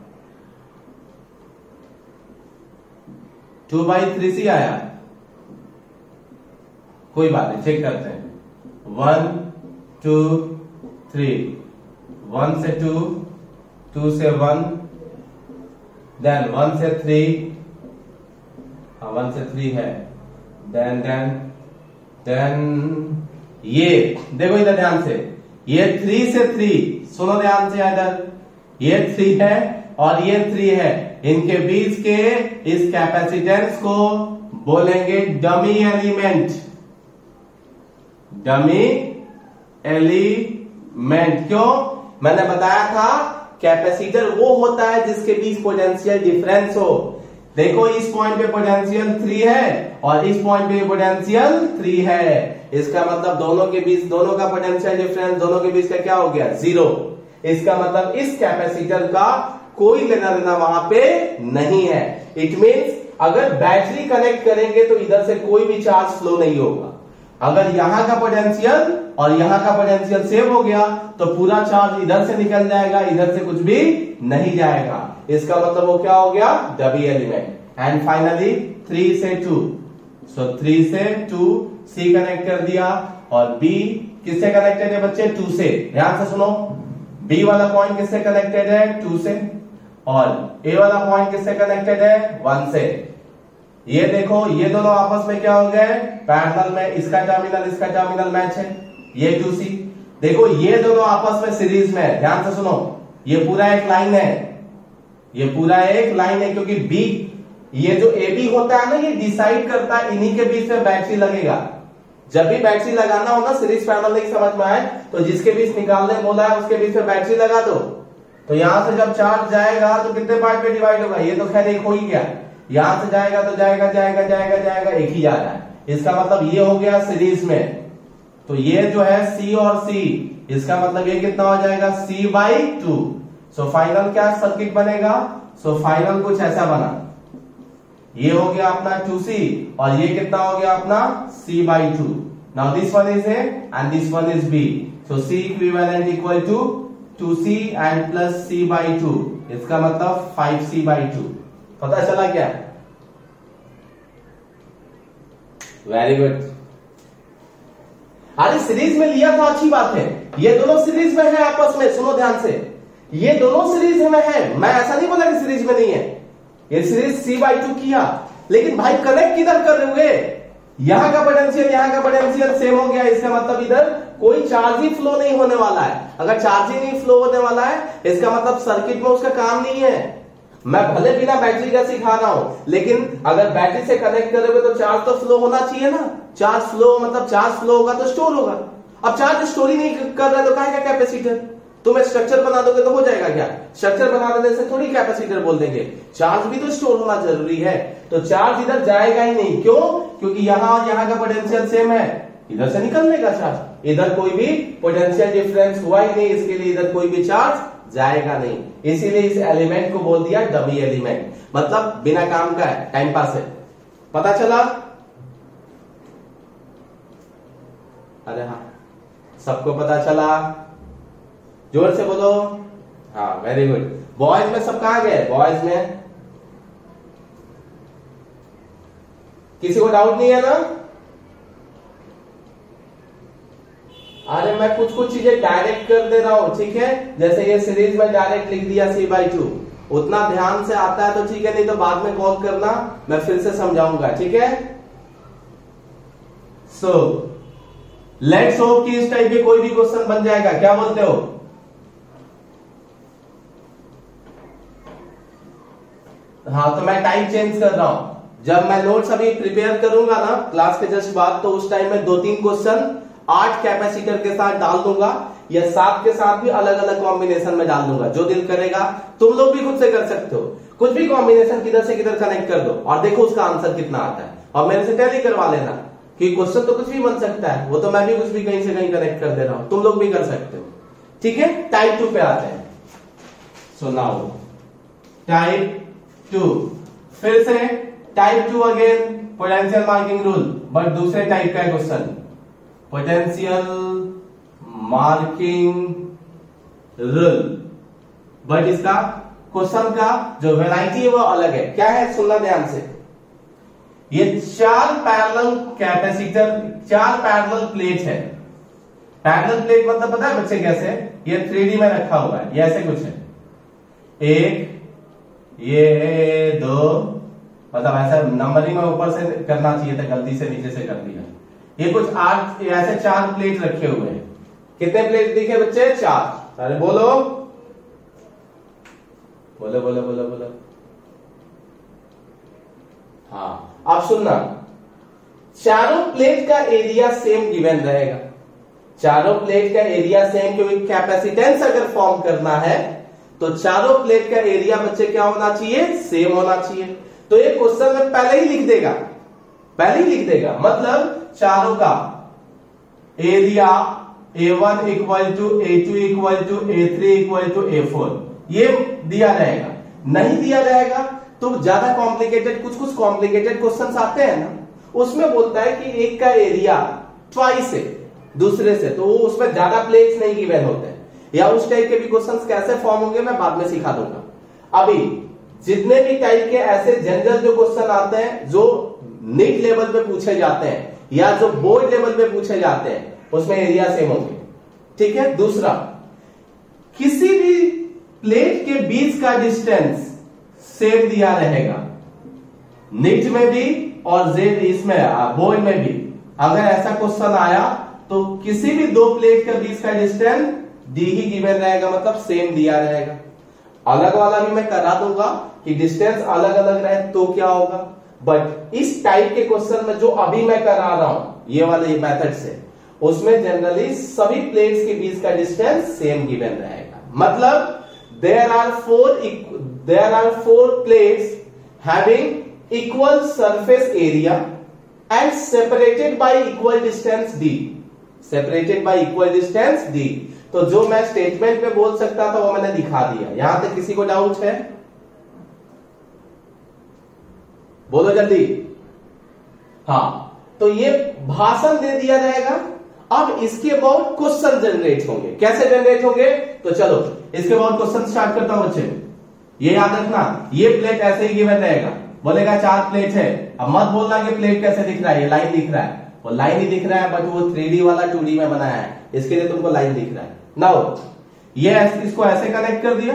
2/3c आया, कोई बात नहीं, चेक करते हैं। 1 2 3, 1 से 2, 2 से 1, देन 1 से 3, हाँ 1 से 3 है, देन ये देखो इधर ध्यान से, ये 3 से 3, सुनो ध्यान से इधर, ये 3 है और ये 3 है, इनके बीच के इस कैपेसिटेंस को बोलेंगे डमी एलिमेंट। डमी एलिमेंट क्यों? मैंने बताया था कैपेसिटर वो होता है जिसके बीच पोटेंशियल डिफरेंस हो। देखो इस पॉइंट पे पोटेंशियल 3 है और इस पॉइंट पे पोटेंशियल 3 है, इसका मतलब दोनों के बीच, दोनों का पोटेंशियल डिफरेंस, दोनों के बीच का क्या हो गया? 0। इसका मतलब इस कैपेसिटर का कोई लेना देना वहां पे नहीं है। इट मींस अगर बैटरी कनेक्ट करेंगे तो इधर से कोई भी चार्ज फ्लो नहीं होगा। अगर यहां का पोटेंशियल और यहां का पोटेंशियल सेम हो गया तो पूरा चार्ज इधर से निकल जाएगा, इधर से कुछ भी नहीं जाएगा। इसका मतलब वो क्या हो गया? Dummy element. एंड फाइनली 3 से 2, सो 3 से 2 सी कनेक्ट कर दिया और बी किससे कनेक्टेड है बच्चे? 2 से। ध्यान से सुनो, बी वाला पॉइंट किससे कनेक्टेड है? 2 से। और ए वाला पॉइंट किससे कनेक्टेड है? 1 से। ये देखो ये दोनों आपस में क्या हो गए? पैरेलल में, इसका टर्मिनल मैच है, ये 2C। देखो ये दोनों आपस में सीरीज में है। ध्यान से सुनो, ये पूरा एक लाइन है, ये पूरा एक लाइन है, क्योंकि बी, ये जो ए बी होता है ना, ये डिसाइड करता है इन्हीं के बीच में बैटरी लगेगा। जब भी बैटरी लगाना हो ना, सीरीज पैरेलल नहीं समझ में आए तो जिसके बीच निकालने बोला है उसके बीच में बैटरी लगा दो। तो यहां से जब चार्ज जाएगा तो कितने पार्ट में डिवाइड होगा? ये तो खैर एक हो ही गया। यहां से जाएगा तो जाएगा, एक ही जा रहा है। इसका मतलब ये हो गया सीरीज में। तो ये जो है C और C, इसका मतलब ये कितना हो जाएगा? C/2। सो फाइनल क्या सर्किट बनेगा? सो फाइनल कुछ ऐसा बना, ये हो गया अपना 2C और ये कितना हो गया अपना? C/2। Now this one is A and this one is B, so C equivalent equal to 2c and plus c by 2, इसका मतलब 5c बाई 2। पता चला क्या? Very good. अरे सीरीज में लिया था, अच्छी बात है। ये दोनों सीरीज में है आपस में, सुनो ध्यान से, ये दोनों सीरीज में है। मैं ऐसा नहीं बोला कि सीरीज में नहीं है। ये सीरीज c बाई 2 किया, लेकिन भाई कनेक्ट किधर कर रहे हुए? यहां का पोटेंशियल यहां का पोटेंशियल सेम हो गया, इसका मतलब इधर कोई चार्ज ही फ्लो नहीं होने वाला है। अगर चार्ज ही नहीं फ्लो होने वाला है, इसका मतलब सर्किट में उसका काम नहीं है। मैं भले बिना बैटरी का सिखा रहा हूं, लेकिन अगर बैटरी से कनेक्ट करोगे तो चार्ज तो फ्लो होना चाहिए ना। चार्ज फ्लो मतलब चार्ज फ्लो होगा तो स्टोर होगा। अब चार्ज स्टोर ही नहीं कर रहा है तो कहाँ का कैपेसिटर? तुम स्ट्रक्चर बना दोगे तो हो जाएगा क्या? स्ट्रक्चर बना देने से थोड़ी कैपेसिटर बोल देंगे। चार्ज भी तो स्टोर होना जरूरी है। तो चार्ज इधर जाएगा ही नहीं। क्यों? क्योंकि यहां और यहां का पोटेंशियल सेम है, इधर से निकल लेगा चार्ज। इधर कोई भी पोटेंशियल डिफरेंस हुआ ही नहीं, इसके लिए इधर कोई भी चार्ज जाएगा नहीं। इसीलिए इस एलिमेंट को बोल दिया डमी एलिमेंट, मतलब बिना काम का है, टाइम पास है। पता चला? अरे हाँ, सबको पता चला? जोर से बोलो। हाँ, वेरी गुड। बॉयज में सब कहां गए? बॉयज में किसी को डाउट नहीं है ना? अरे मैं कुछ कुछ चीजें डायरेक्ट कर दे रहा हूं, ठीक है? जैसे ये सीरीज में डायरेक्ट लिख दिया c बाई 2, उतना ध्यान से आता है तो ठीक है, नहीं तो बाद में कॉल करना, मैं फिर से समझाऊंगा, ठीक है? सो लेट्स होप कि इस टाइप के कोई भी क्वेश्चन बन जाएगा। क्या बोलते हो? हाँ, तो मैं टाइम चेंज कर रहा हूं। जब मैं नोट्स अभी प्रिपेयर करूंगा ना क्लास के जस्ट बाद, तो उस टाइम में 2-3 क्वेश्चन 8 कैपेसिटर के साथ डाल दूंगा, या 7 के साथ भी अलग अलग कॉम्बिनेशन में डाल दूंगा। जो दिल करेगा तुम लोग भी खुद से कर सकते हो, कुछ भी कॉम्बिनेशन किधर से किधर कनेक्ट कर दो और देखो उसका आंसर कितना आता है। और मेरे से टैली करवा लेना कि क्वेश्चन तो कुछ भी बन सकता है, वो तो मैं भी कुछ भी कहीं से कहीं कनेक्ट कर दे रहा हूं, तुम लोग भी कर सकते हो, ठीक है? टाइप 2 पे आते हैं। सो नाउ टाइप 2, फिर से type 2 again, potential marking rule, but दूसरे टाइप का question. Potential marking rule, but इसका क्वेश्चन का जो वैरायटी है वो अलग है। क्या है? सुनना ध्यान से। ये 4 पैरेलल कैपेसिटर, 4 पैरेलल प्लेट है। पैरेलल प्लेट मतलब पता है बच्चे कैसे? ये 3D में रखा हुआ है, ये ऐसे कुछ है। 1, ये 2, मतलब ऐसा नंबरिंग में ऊपर से करना चाहिए था, गलती से नीचे से कर दिया। ये कुछ 8 ऐसे 4 प्लेट रखे हुए हैं। कितने प्लेट दिखे बच्चे? 4। अरे बोलो बोलो बोलो बोलो बोलो। हाँ, आप सुनना, चारों प्लेट का एरिया सेम गिवन रहेगा। चारों प्लेट का एरिया सेम, क्योंकि कैपेसिटेंस अगर फॉर्म करना है तो चारों प्लेट का एरिया बच्चे क्या होना चाहिए? सेम होना चाहिए। तो ये क्वेश्चन में पहले ही लिख देगा, पहले ही लिख देगा, मतलब चारों का area A1 equal to A2 equal to A3 equal to A4 ये दिया रहेगा। नहीं दिया रहेगा तो ज्यादा कॉम्प्लिकेटेड, कुछ कुछ कॉम्प्लिकेटेड क्वेश्चंस आते हैं ना, उसमें बोलता है कि एक का एरिया ट्वाइस है दूसरे से, तो वो उसमें ज्यादा प्लेट्स नहीं गिवन होते हैं। या उस टाइप के भी क्वेश्चंस कैसे फॉर्म होंगे मैं बाद में सिखा दूंगा। अभी जितने भी टाइप के ऐसे जनरल जो क्वेश्चन आते हैं, जो नीट लेवल पे पूछे जाते हैं या जो बोर्ड लेवल पे पूछे जाते हैं, उसमें एरिया सेम होंगे, ठीक है? दूसरा, किसी भी प्लेट के बीच का डिस्टेंस सेम दिया रहेगा, नीट में भी और जेड इसमें बोर्ड में भी। अगर ऐसा क्वेश्चन आया तो किसी भी 2 प्लेट के बीच का डिस्टेंस डी ही गिवन रहेगा, मतलब सेम दिया रहेगा। अलग वाला भी मैं करा दूंगा कि डिस्टेंस अलग अलग रहे तो क्या होगा, बट इस टाइप के क्वेश्चन में जो अभी मैं करा रहा हूं ये वाले मेथड से, उसमें जनरली सभी प्लेट्स के बीच का डिस्टेंस सेम गिवन रहेगा। मतलब there are 4 plates having equal surface area and separated by equal distance d, separated by equal distance d। तो जो मैं स्टेटमेंट पे बोल सकता था वो मैंने दिखा दिया। यहां तक किसी को डाउट है? बोलो जल्दी। हाँ, तो ये भाषण दे दिया रहेगा अब इसके बाद क्वेश्चन जनरेट होंगे। कैसे जनरेट होंगे? तो चलो इसके बाद क्वेश्चन स्टार्ट करता हूं बच्चे। ये याद रखना, ये प्लेट ऐसे ही गिवन रहेगा, बोलेगा 4 प्लेट है। अब मत बोलना कि प्लेट कैसे दिख रहा है, ये लाइन दिख रहा है। वो लाइन ही दिख रहा है, बट वो 3D वाला 2D में बनाया है, इसके लिए तुमको लाइन दिख रहा है। नाउ ये इसको ऐसे कनेक्ट कर दिया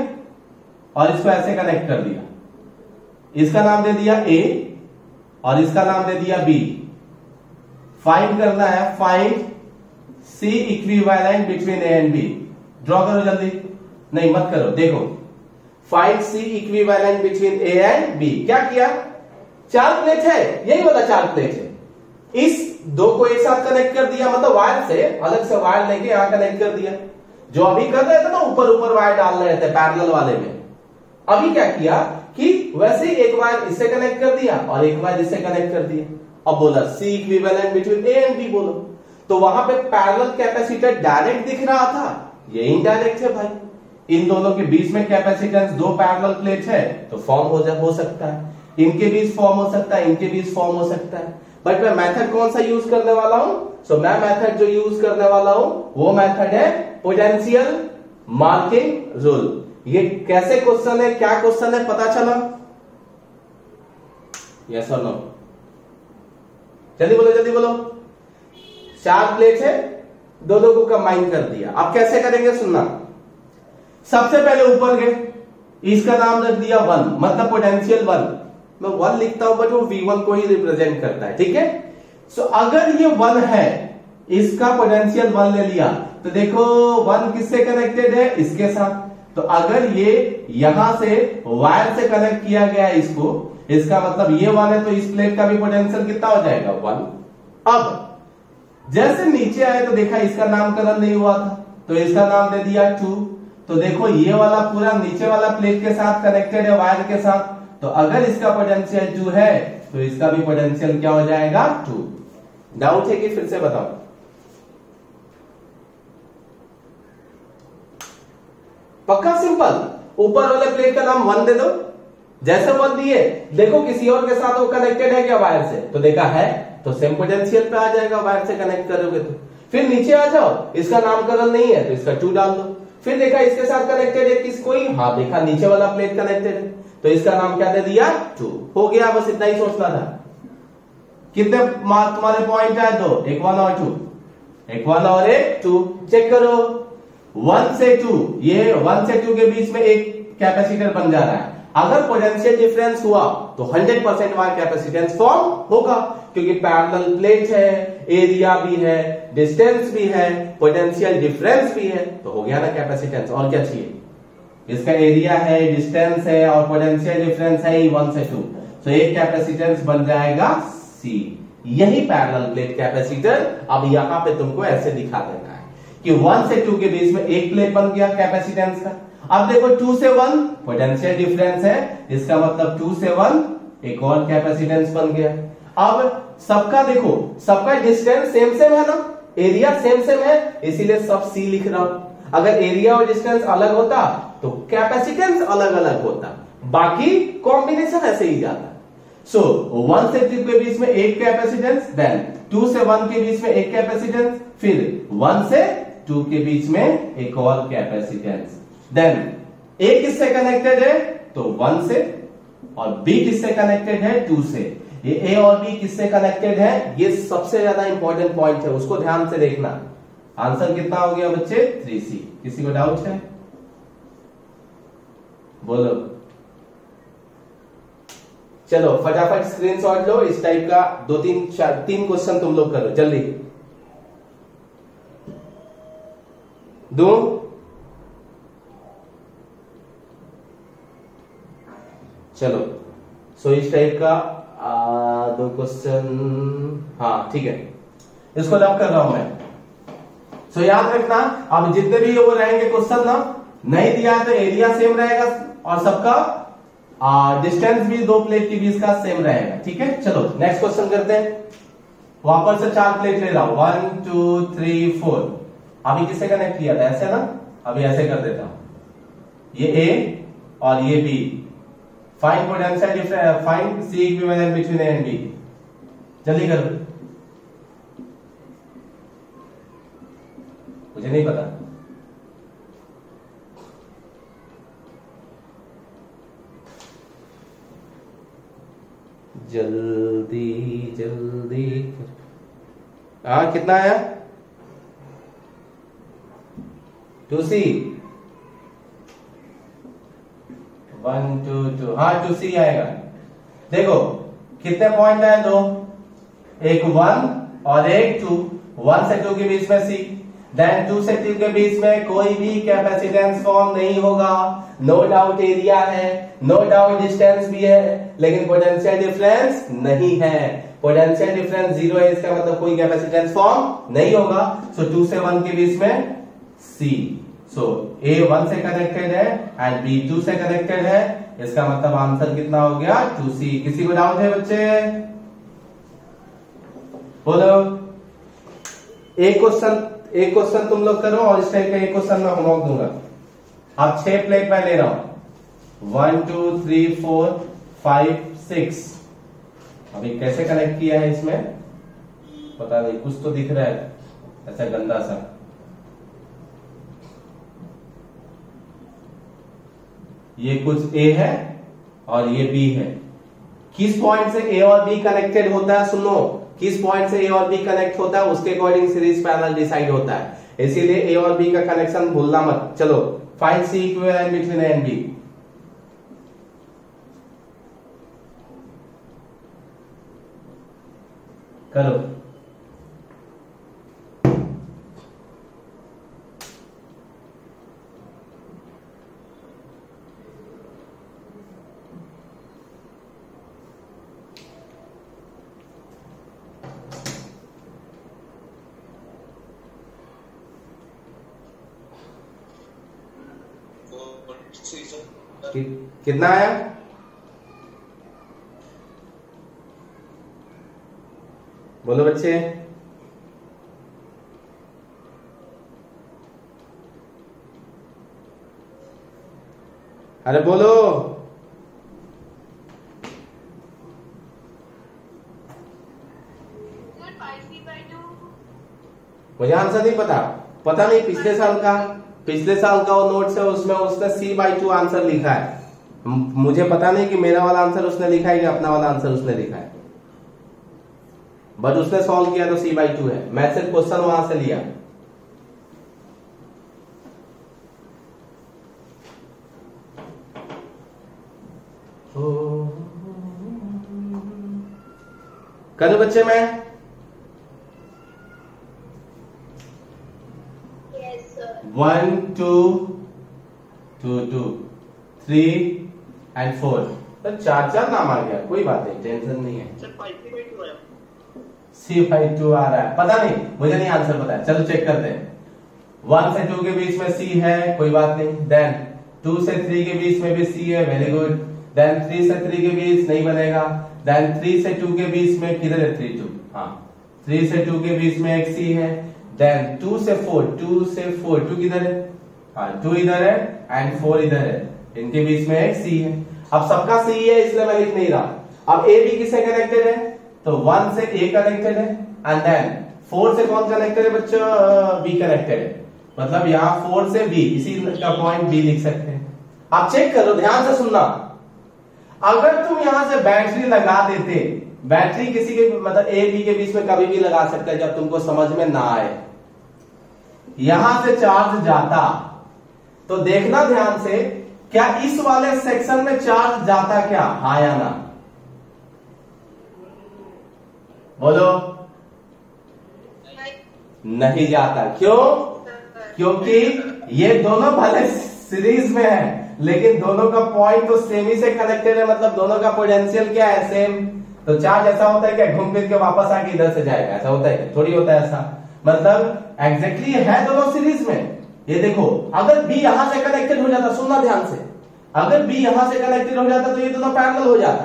और इसको ऐसे कनेक्ट कर दिया। इसका नाम दे दिया A और इसका नाम दे दिया B। फाइंड करना है, find C equivalent between A and B। Draw करो जल्दी, नहीं मत करो, देखो find C equivalent between A and B। क्या किया? 4 प्लेट है, यही वाला 4 प्लेट है, इस दो को एक साथ कनेक्ट कर दिया, मतलब वायर से अलग से वायर लेके यहां कनेक्ट कर दिया। जो अभी कर रहे थे ना, ऊपर ऊपर वायर डाल रहे थे पैरेलल वाले में, अभी क्या किया कि वैसे ही एक वायर इससे कनेक्ट कर दिया और एक वायर इससे कनेक्ट कर दिया। अब बोला C equivalent between A and B बोलो, तो वहां पे पैरेलल कैपेसिटर डायरेक्ट दिख रहा था, ये इनडायरेक्ट है भाई। इन दोनों के बीच में कैपेसिटेंस, 2 पैरेलल प्लेट है तो फॉर्म हो सकता है, इनके बीच फॉर्म हो सकता है, इनके बीच फॉर्म हो सकता है। बट मैं मेथड कौन सा यूज करने वाला हूं? सो मैं मेथड जो यूज करने वाला हूं वो मेथड है पोटेंशियल मार्किंग रूल। ये कैसे क्वेश्चन है, क्या क्वेश्चन है, पता चला? यस और नो? जल्दी बोलो, जल्दी बोलो। 4 प्लेट है, दोनों को कंबाइन कर दिया। अब कैसे करेंगे सुनना। सबसे पहले ऊपर गए, इसका नाम रख दिया 1, मतलब पोटेंशियल 1। मैं 1 लिखता हूं बट वो V1 को ही रिप्रेजेंट करता है, ठीक है। सो अगर ये 1 है, इसका पोटेंशियल 1 ले लिया, तो देखो 1 किससे कनेक्टेड है? इसके साथ। तो अगर ये यहां से वायर से कनेक्ट किया गया है इसको, इसका मतलब ये 1 है, तो इस प्लेट का भी पोटेंशियल कितना हो जाएगा? 1। अब जैसे नीचे आए तो देखा इसका नामकरण नहीं हुआ था, तो इसका नाम दे दिया 2। तो देखो ये वाला पूरा नीचे वाला प्लेट के साथ कनेक्टेड है वायर के साथ, तो अगर इसका पोटेंशियल 2 है तो इसका भी पोटेंशियल क्या हो जाएगा? 2। डाउट है कि फिर से बताओ? पक्का सिंपल। ऊपर वाले प्लेट का नाम 1 दे दो, जैसे 1 दिए, देखो किसी और के साथ वो कनेक्टेड है क्या वायर से, तो देखा है, तो सेम पोटेंशियल पे आ जाएगा, वायर से कनेक्ट करोगे तो। फिर नीचे आ जाओ, इसका नामकरण नहीं है तो इसका 2 डाल दो। फिर देखा इसके साथ कनेक्टेड है किस कोई, हाँ देखा नीचे वाला प्लेट कनेक्टेड है, तो इसका नाम क्या दे दिया? 2। हो गया, बस इतना ही सोचना था। कितने मार्क तुम्हारे पॉइंट है? 2, एक 1 और 2, एक 1 और एक 2। चेक करो, 1 से 2, ये 1 से 2 के बीच में एक कैपेसिटर बन जा रहा है। अगर पोटेंशियल डिफरेंस हुआ तो 100% वायर कैपेसिटेंस फॉर्म होगा, क्योंकि पैरेलल प्लेट है, एरिया भी है, डिस्टेंस भी है, पोटेंशियल डिफरेंस भी है, तो हो गया ना कैपेसिटेंस। और क्या चाहिए? इसका एरिया है, डिस्टेंस है और पोटेंशियल डिफरेंस है 1 से 2, तो एक कैपेसिटेंस बन जाएगा C। यही पैरेलल प्लेट कैपेसिटर। अब यहां पे तुमको ऐसे दिखा देना है कि 1 से 2 के बीच में एक प्लेट बन गया कैपेसिटेंस का। अब देखो 2 से 1 पोटेंशियल डिफरेंस है, इसका मतलब 2 से 1 एक और कैपेसिटेंस बन गया। अब सबका देखो, सबका डिस्टेंस सेम सेम है ना, एरिया सेम सेम है, इसीलिए सब C लिख रहा हूं। अगर एरिया और डिस्टेंस अलग होता तो कैपेसिटेंस अलग अलग होता, बाकी कॉम्बिनेशन ऐसे ही जाता। सो 1 से 2 के बीच में एक कैपेसिटेंस, देन 2 से 1 के बीच में एक कैपेसिटेंस, फिर 1 से 2 के बीच में एक और कैपेसिटेंस, देन A किससे कनेक्टेड है? तो 1 से, और B किससे कनेक्टेड है? 2 से। ये A और B किससे कनेक्टेड है? ये सबसे ज्यादा इंपॉर्टेंट पॉइंट है, उसको ध्यान से देखना। आंसर कितना हो गया बच्चे? 3C। किसी को डाउट है? बोलो। चलो फटाफट स्क्रीनशॉट लो, इस टाइप का 2-3 क्वेश्चन तुम लोग करो जल्दी। दो चलो, सो इस टाइप का 2 क्वेश्चन, हाँ ठीक है, इसको लॉक कर रहा हूं मैं। सो याद रखना, अब जितने भी वो रहेंगे क्वेश्चन ना, नहीं दिया तो एरिया सेम रहेगा और सबका डिस्टेंस भी 2 प्लेट के बीच का सेम रहेगा, ठीक है। चलो नेक्स्ट क्वेश्चन करते हैं। वापस से 4 प्लेट ले रहा हूं, 1 2 3 4। अभी किससे कनेक्ट किया था? ऐसे ना, अभी ऐसे कर देता हूं, ये A और ये B। Find potential difference, find C equivalent between A and B। जल्दी कर। मुझे नहीं पता। जल्दी जल्दी। हाँ कितना आया? 2C 1 2 2। हाँ 2C आएगा। देखो कितने पॉइंट है? 2, एक 1 और एक 2। 1 से 2 के बीच में C, देन 2 से 2 के बीच में कोई भी कैपेसिटेंस फॉर्म नहीं होगा। नो डाउट एरिया है, नो डाउट डिस्टेंस भी है, लेकिन पोटेंशियल डिफरेंस नहीं है। पोटेंशियल डिफरेंस 0 है, इसका मतलब कोई कैपेसिटेंस फॉर्म नहीं होगा। सो 2 से 1 के बीच में C। सो A 1 से कनेक्टेड है एंड B 2 से कनेक्टेड है, इसका मतलब आंसर कितना हो गया? 2C। किसी को डाउट है बच्चे? बोलो। एक क्वेश्चन तुम लोग करो और इस टाइप का एक क्वेश्चन मैं होमवर्क दूंगा। अब 6 प्लेट मैं ले रहा हूं। 1 2 3 4 5 6। अभी कैसे कनेक्ट किया है इसमें पता नहीं, कुछ तो दिख रहा है ऐसा गंदा सा। ये कुछ A है और ये B है। किस पॉइंट से A और B कनेक्टेड होता है? सुनो, किस पॉइंट से A और B कनेक्ट होता है उसके अकॉर्डिंग सीरीज पैरेलल डिसाइड होता है, इसीलिए A और B का कनेक्शन भूलना मत। चलो find C equivalent between A and B। करो। कितना आया? बोलो बच्चे। अरे बोलो। मुझे आंसर नहीं पता। पता नहीं, पिछले साल का वो नोट्स है, उसमें उसने C/2 आंसर लिखा है। मुझे पता नहीं कि मेरा वाला आंसर उसने लिखा है कि अपना वाला आंसर उसने लिखा है, बट उसने सॉल्व किया तो C/2 है। मैं सिर्फ क्वेश्चन वहां से लिया। करूं बच्चे मैं? Yes, sir. 1 2 2 2 3 एंड 4। तो 4 नाम आ गया, कोई बात नहीं, टेंशन नहीं है। C/2 आ रहा है, पता नहीं, मुझे नहीं आंसर पता है। चलो चेक करते हैं। 1 से 2 के बीच में C है, कोई बात नहीं। देन 2 से 3 के बीच में भी C है, वेरी गुड। देन 3 से 3 के बीच नहीं बनेगा। देन 3 से 2 के बीच में किधर है? 3 2। हाँ 3 से 2 के बीच में एक C है। देन 2 से 4 2 किधर है? हाँ 2 इधर है एंड 4 इधर है, इनके बीच में एक C है। अब सबका C है इसलिए मैं लिख नहीं रहा। अब A B किससे कनेक्टेड है? तो 1 से A कनेक्टेड है एंड देन 4 से कौन कनेक्टेड है बच्चों? B कनेक्टेड है। मतलब यहाँ 4 से B, इसी का पॉइंट B लिख सकते हैं। आप चेक करो, ध्यान से सुनना। अगर तुम यहां से बैटरी लगा देते, बैटरी किसी के मतलब A B के बीच में कभी भी लगा सकते हैं जब तुमको समझ में ना आए। यहां से चार्ज जाता तो देखना ध्यान से, क्या इस वाले सेक्शन में चार्ज जाता क्या? हाँ या ना? बोलो। नहीं जाता। क्यों? क्योंकि ये दोनों भले सीरीज में है लेकिन दोनों का पॉइंट तो सेम ही से कनेक्टेड है, मतलब दोनों का पोटेंशियल क्या है? सेम। तो चार्ज ऐसा होता है क्या घूम फिर के वापस आके इधर से जाएगा? ऐसा होता है? थोड़ी होता है ऐसा। मतलब एग्जैक्टली है दोनों सीरीज में। ये देखो, अगर B यहां से कनेक्टेड हो जाता, सुनना ध्यान से, अगर B यहां से कनेक्टेड हो जाता तो ये दोनों पैरेलल हो जाता।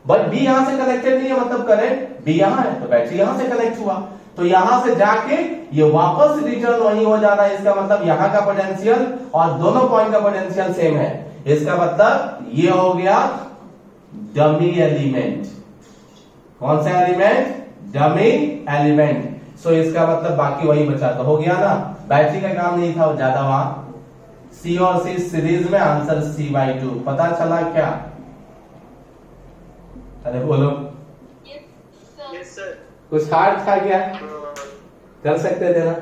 बट B यहां से कनेक्टेड नहीं है, मतलब करंट B यहां है तो बैटरी यहां से कनेक्ट हुआ, तो यहां से जाके ये वापस रिटर्न वही हो जाना है। इसका मतलब यहां का पोटेंशियल और दोनों पॉइंट का पोटेंशियल सेम है। इसका मतलब ये हो गया डमी एलिमेंट। कौन सा एलिमेंट? Dummy element. सो इसका मतलब बाकी वही बचा, तो हो गया ना, बैटरी का काम नहीं था ज्यादा वहां। C और C सीरीज में, आंसर C/2। पता चला क्या? अरे बोलो। Yes sir. कुछ हार्ड था क्या? कर सकते थे ना?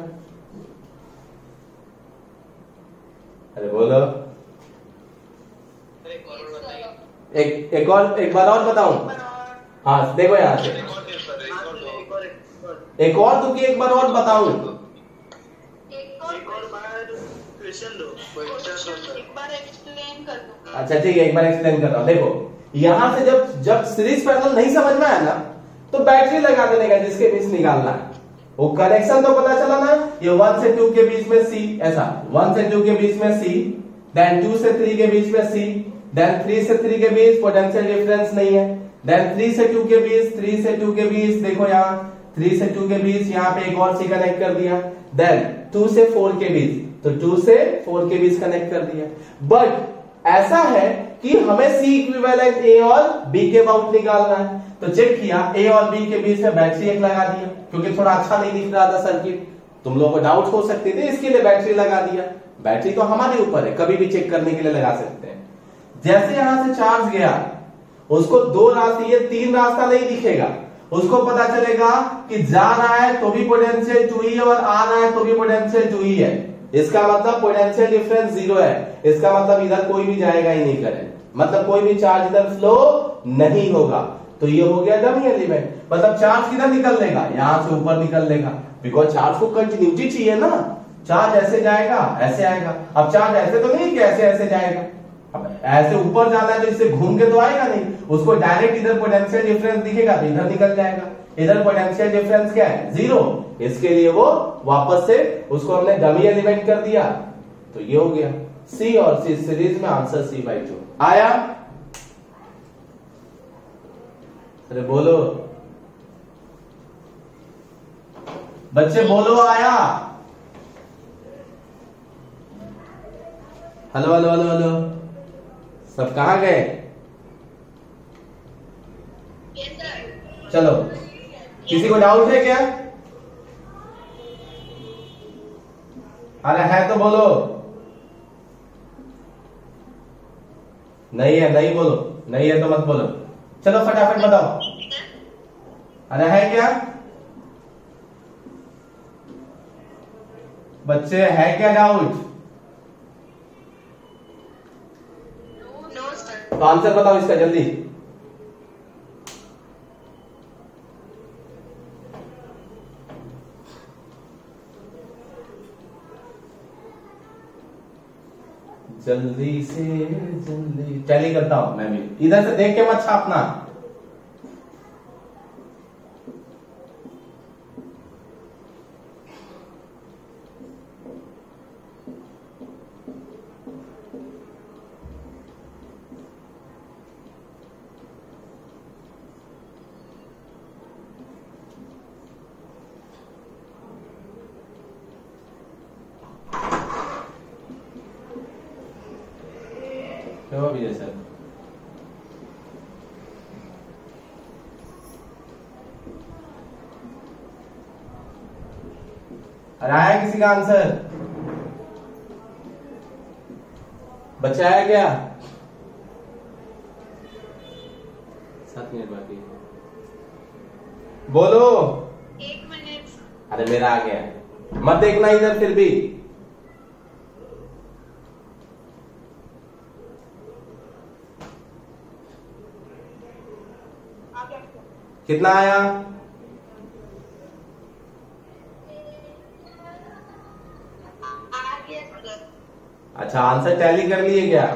अरे बोलो। एक बार और बताऊं? हाँ देखो यहाँ से, एक और दो की एक बार और बताऊं? अच्छा ठीक है, एक बार एक्सप्लेन कर रहा हूं। देखो यहां से जब सीरीज पैरेलल नहीं समझ में आया ना, तो बैटरी लगा देने का जिसके बीच निकालना है, वो कनेक्शन तो पता चला ना, ये 1 से 2 के बीच में C, ऐसा 1 से 2 के बीच में C, देन 2 से 3 के बीच में C, देन 3 से 3 के बीच पोटेंशियल डिफरेंस नहीं है, देन 3 से 2 के बीच, 3 से 2 के बीच देखो यहाँ 3 से 2 के बीच यहाँ पे एक और C कनेक्ट कर दिया, देन 2 से 4 के बीच, तो 2 से 4 के बीच कनेक्ट कर दिया। बट ऐसा है कि हमें C इक्विवेलेंट A और B के अबाउट निकालना है, तो चेक किया A और B के बीच में बैटरी एक लगा दिया, क्योंकि थोड़ा अच्छा नहीं दिख रहा था सर्किट, तुम लोगों को डाउट हो सकते थे, इसके लिए बैटरी लगा दिया। बैटरी तो हमारे ऊपर है, कभी भी चेक करने के लिए लगा सकते हैं। जैसे यहां से चार्ज गया, उसको 2 रास्ते, ये 3 रास्ता नहीं दिखेगा, उसको पता चलेगा कि जा रहा है तो भी पोटेंशियल 2E और आ रहा है तो भी पोटेंशियल 2E है, इसका मतलब पोटेंशियल डिफरेंस 0 है, इसका मतलब इधर कोई भी जाएगा ही नहीं करंट, मतलब कोई भी चार्ज इधर फ्लो नहीं होगा, तो ये हो गया डमी एलिमेंट। मतलब चार्ज किधर निकल लेगा? यहां से ऊपर निकल लेगा, बिकॉज चार्ज को कंटिन्यूटी चाहिए ना, चार्ज ऐसे जाएगा ऐसे आएगा। अब चार्ज ऐसे तो नहीं कि ऐसे ऐसे जाएगा, अब ऐसे ऊपर जाना है तो इससे घूम के तो आएगा नहीं, उसको डायरेक्ट इधर पोटेंशियल डिफरेंस दिखेगा तो इधर निकल जाएगा, इधर पोटेंशियल डिफरेंस क्या है? 0, इसके लिए वो वापस से उसको हमने डमी एलिमेंट कर दिया, तो ये हो गया C और C सीरीज में, आंसर C/2 आया। अरे बोलो बच्चे, बोलो आया? हेलो हेलो हेलो हेलो, सब कहां गए? चलो, किसी को डाउट है क्या? अरे है तो बोलो, नहीं है नहीं बोलो, नहीं है तो मत बोलो, चलो फटाफट बताओ। अरे है क्या बच्चे, है क्या डाउट? तो आंसर बताओ इसका जल्दी। जल्दी से जल्दी टैली करता हूं मैं भी, इधर से देख के मत छापना। क्यों भी है सर? अरे आया किसी का आंसर? बच्चा आया क्या? 7 मिनट बाकी, बोलो। 1 मिनट। अरे मेरा आ गया, मत देखना इधर फिर भी। कितना आया? अच्छा आंसर टैली कर लिए क्या?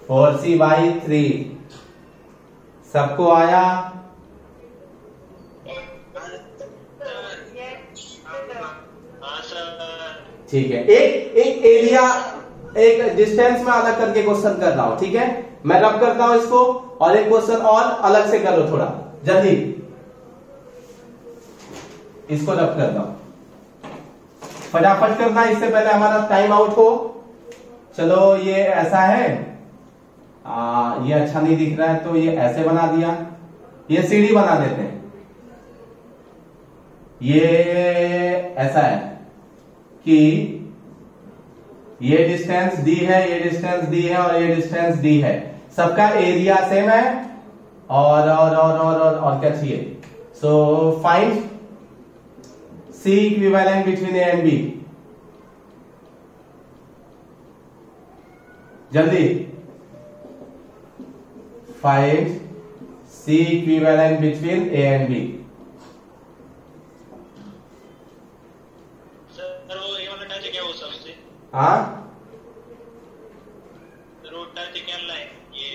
4C/3 सबको आया? ठीक है, एक एरिया एक डिस्टेंस में अलग करके क्वेश्चन कर रहा हूं, ठीक है? मैं रब करता हूं इसको, और एक क्वेश्चन और अलग से करो, थोड़ा जल्दी इसको रब करता हूं, फटाफट करना, इससे पहले हमारा टाइम आउट हो। चलो ये ऐसा है, ये अच्छा नहीं दिख रहा है तो ये ऐसे बना दिया, ये सीढ़ी बना देते हैं, ये ऐसा है कि ये डिस्टेंस d है, ये डिस्टेंस d है और ये डिस्टेंस d है, सबका एरिया सेम है और क्या चाहिए? So find C equivalent between A and B। जल्दी find C equivalent between A and B। Sir वो ये वाला टच क्या हो सकते? हाँ रूट टच क्या लाइन ये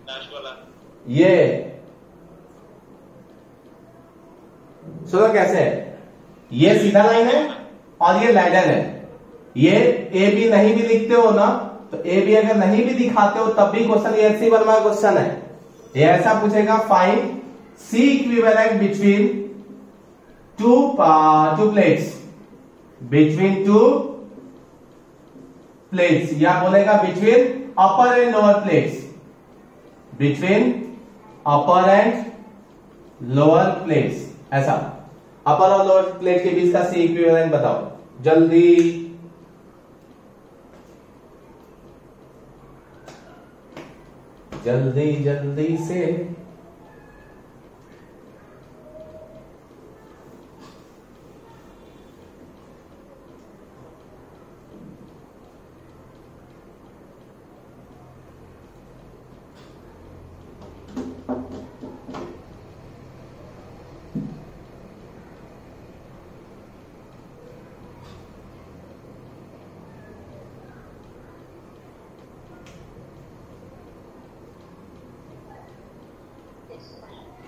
लास्ट वाला ये सुनो कैसे है, ये सीधा लाइन है और ये लैडर है। ये ए बी नहीं भी लिखते हो ना, तो ए बी अगर नहीं भी दिखाते हो तब भी क्वेश्चन ये एचसी वर्मा क्वेश्चन है। ये ऐसा पूछेगा find C equivalent between two plates, between two plates, या बोलेगा between upper and lower plates, between upper and lower plates. ऐसा अपर और लोअर प्लेट के बीच का सी इक्विवेलेंट बताओ जल्दी। जल्दी जल्दी से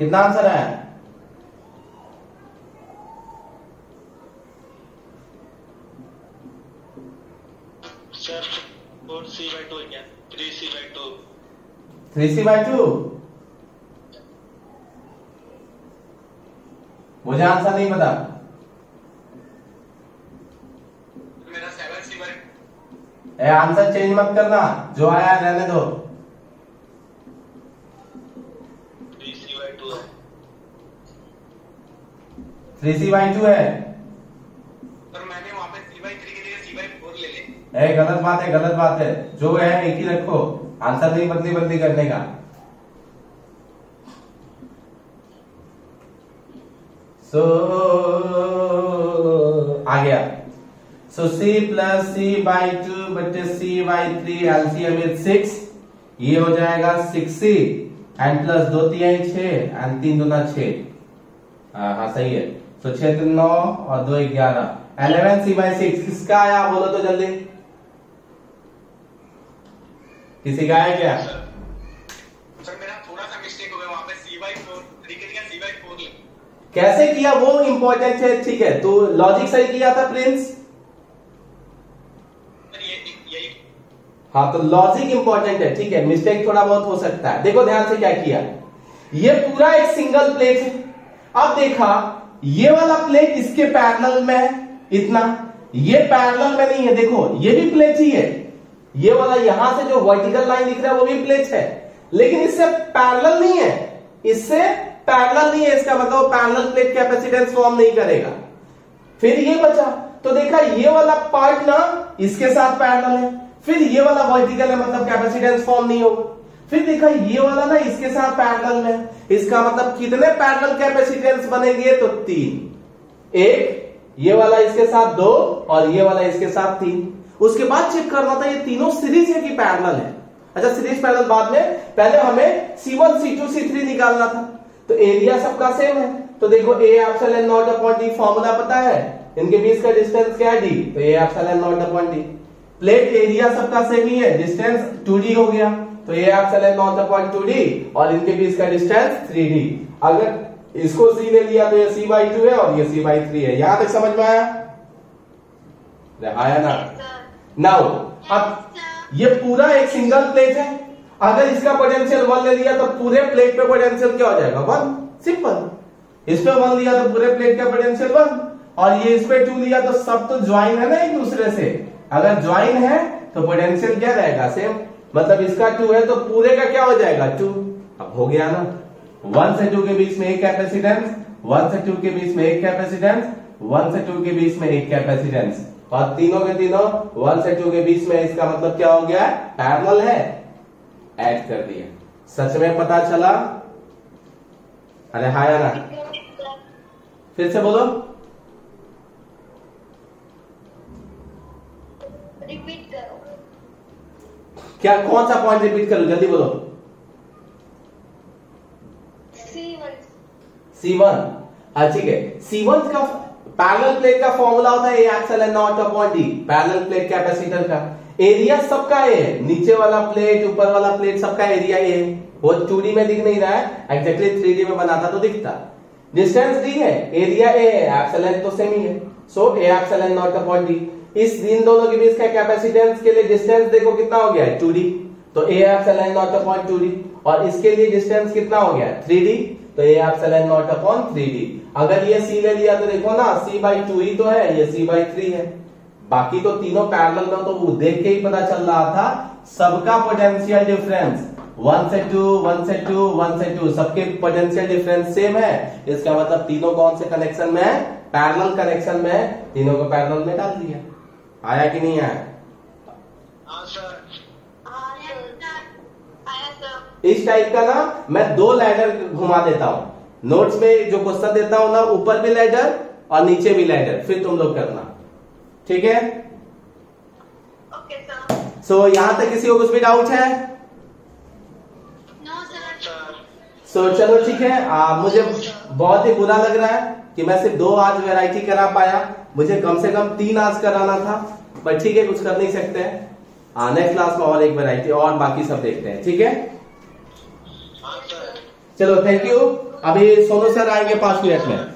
कितना आंसर है? सर 4c/2 है क्या? 3c/2 3c/2 मुझे आंसर नहीं पता। मेरा 7c/2 आंसर चेंज मत करना, जो आया रहने दो। 3c/2 है। 3c/2 है। सर मैंने वहां पे c/3 के लिए c/4 ले ले। गलत बात है, गलत बात है, जो है एक ही रखो, आंसर नहीं बदली बदली करने का। सो आ गया। सो c प्लस c/2 बटे c/3 एलसीएम इज 6, ये हो जाएगा 6c एंड प्लस 2 3 6 एंड 3 दूना 6। हाँ सही है। तो 6 3 9 और 2 11, 11c/6 किसका आया बोलो तो जल्दी। किसी का है क्या? सर मेरा थोड़ा सा मिस्टेक हो गया, वहां पे c/4 3 के लिए c/4 ले। कैसे किया वो इंपॉर्टेंट है, ठीक है, तो लॉजिक सही किया था प्रिंस। यही हाँ तो लॉजिक इंपॉर्टेंट है, ठीक है, मिस्टेक थोड़ा बहुत हो सकता है। देखो ध्यान से क्या किया, ये पूरा एक सिंगल प्लेट है। अब देखा ये वाला प्लेट इसके पैरेलल में है इतना, ये पैरेलल में नहीं है, देखो ये भी प्लेट ही है, ये वाला यहां से जो वर्टिकल लाइन दिख रहा है वो भी प्लेट है, लेकिन इससे पैरेलल नहीं है, इससे पैरेलल नहीं है, इसका मतलब पैरेलल प्लेट कैपेसिटेंस फॉर्म नहीं करेगा। फिर ये बचा, तो देखा ये वाला पार्ट ना इसके साथ पैरेलल है, फिर ये वाला वर्टिकल है मतलब कैपेसिटेंस फॉर्म नहीं होगा। फिर देखा ये वाला ना इसके साथ पैरेलल में, इसका मतलब कितने पैरेलल कैपेसिटेंस बनेंगे? तो 3, एक ये वाला इसके साथ 2 और ये वाला इसके साथ 3। उसके बाद चेक करना था ये तीनों सीरीज है कि पैरेलल है। अच्छा सीरीज पैरेलल बाद में, पहले हमें C1 C2 C3 निकालना था। तो एरिया सबका सेम है, तो देखो A epsilon not upon D formula पता है, इनके बीच का डिस्टेंस क्या है D, तो A epsilon not upon D। Plate area सबका सेम ही है, डिस्टेंस 2D हो गया, तो A epsilon not upon 2D और इनके बीच का डिस्टेंस 3D। अगर इसको C ले लिया तो ये c/2 है और ये c/3 है। यहां तक समझ में आया? आया ना? नाउ अब ये पूरा एक सिंगल प्लेट है, अगर इसका पोटेंशियल 1 ले लिया तो पूरे प्लेट पे पोटेंशियल क्या हो जाएगा? 1। सिंपल। इस पे 1 लिया तो पूरे प्लेट का पोटेंशियल 1, और ये इस पे 2 लिया तो सब तो ज्वाइन है ना एक दूसरे से, अगर ज्वाइन है तो पोटेंशियल क्या रहेगा? सेम। मतलब इसका 2 है तो पूरे का क्या हो जाएगा? 2। अब हो गया ना, 1 से 2 के बीच में एक कैपेसिटेंस 1 से 2 के बीच में एक कैपेसिटेंस, 1 से 2 के बीच में एक कैपेसिटेंस, और तीनों के तीनों 1 से 2 के बीच में, इसका मतलब क्या हो गया? पैरेलल है, ऐड कर दिया। सच में पता चला? अरे हाँ या ना? फिर से बोलो, रिपीट करो। क्या कौन सा पॉइंट रिपीट करूं? जल्दी बोलो। C1। हाँ ठीक है, C1 का पैरेलल प्लेट का फॉर्मूला होता है AXLN not upon D, parallel plate capacitor का। एरिया सबका A है, नीचे वाला प्लेट, ऊपर वाला प्लेट, सबका एरिया A है। वो 2D में दिख नहीं रहा है, एग्जैक्टली 3D में बनाता तो दिखता। डिस्टेंस D है, एरिया A है, एप्सिलॉन तो सेम ही है, सो AXLN नॉट अपॉन D। इस इन दोनों के बीच का कैपेसिटेंस के लिए डिस्टेंस देखो कितना हो गया है? 2D, तो AXLN नॉट अपॉन 2D। और इसके लिए डिस्टेंस कितना हो गया है? 3D, तो AXLN नॉट अपॉन 3D। अगर ये C ले लिया तो देखो ना, C/2 ही तो है, ये C/3 है। बाकी तो तीनों पैरेलल में, तो देख के ही पता चल रहा था सबका पोटेंशियल डिफरेंस 1 से 2, 1 से 2, 1 से 2, सबके पोटेंशियल डिफरेंस सेम है। इसका मतलब तीनों कौन से कनेक्शन में है? पैरेलल कनेक्शन में है। तीनों को पैरेलल में डाल दिया। आया कि नहीं आया? हाँ सर। इस टाइप का ना मैं 2 लैडर घुमा देता हूं। नोट्स में जो क्वेश्चन देता हूं ना, ऊपर भी लैडर और नीचे भी लैडर, फिर तुम लोग करना, ठीक है? Okay sir. सो यहां तक किसी को कुछ भी डाउट है? No sir. सो चलो ठीक है। मुझे बहुत ही बुरा लग रहा है कि मैं सिर्फ 2 आज वैरायटी करा पाया, मुझे कम से कम 3 आज कराना था, पर ठीक है, कुछ कर नहीं सकते हैं। नेक्स्ट क्लास में और एक वैरायटी और बाकी सब देखते हैं, ठीक है? हाँ सर। चलो थैंक यू। अभी सोनू सर आएंगे 5 मिनट में।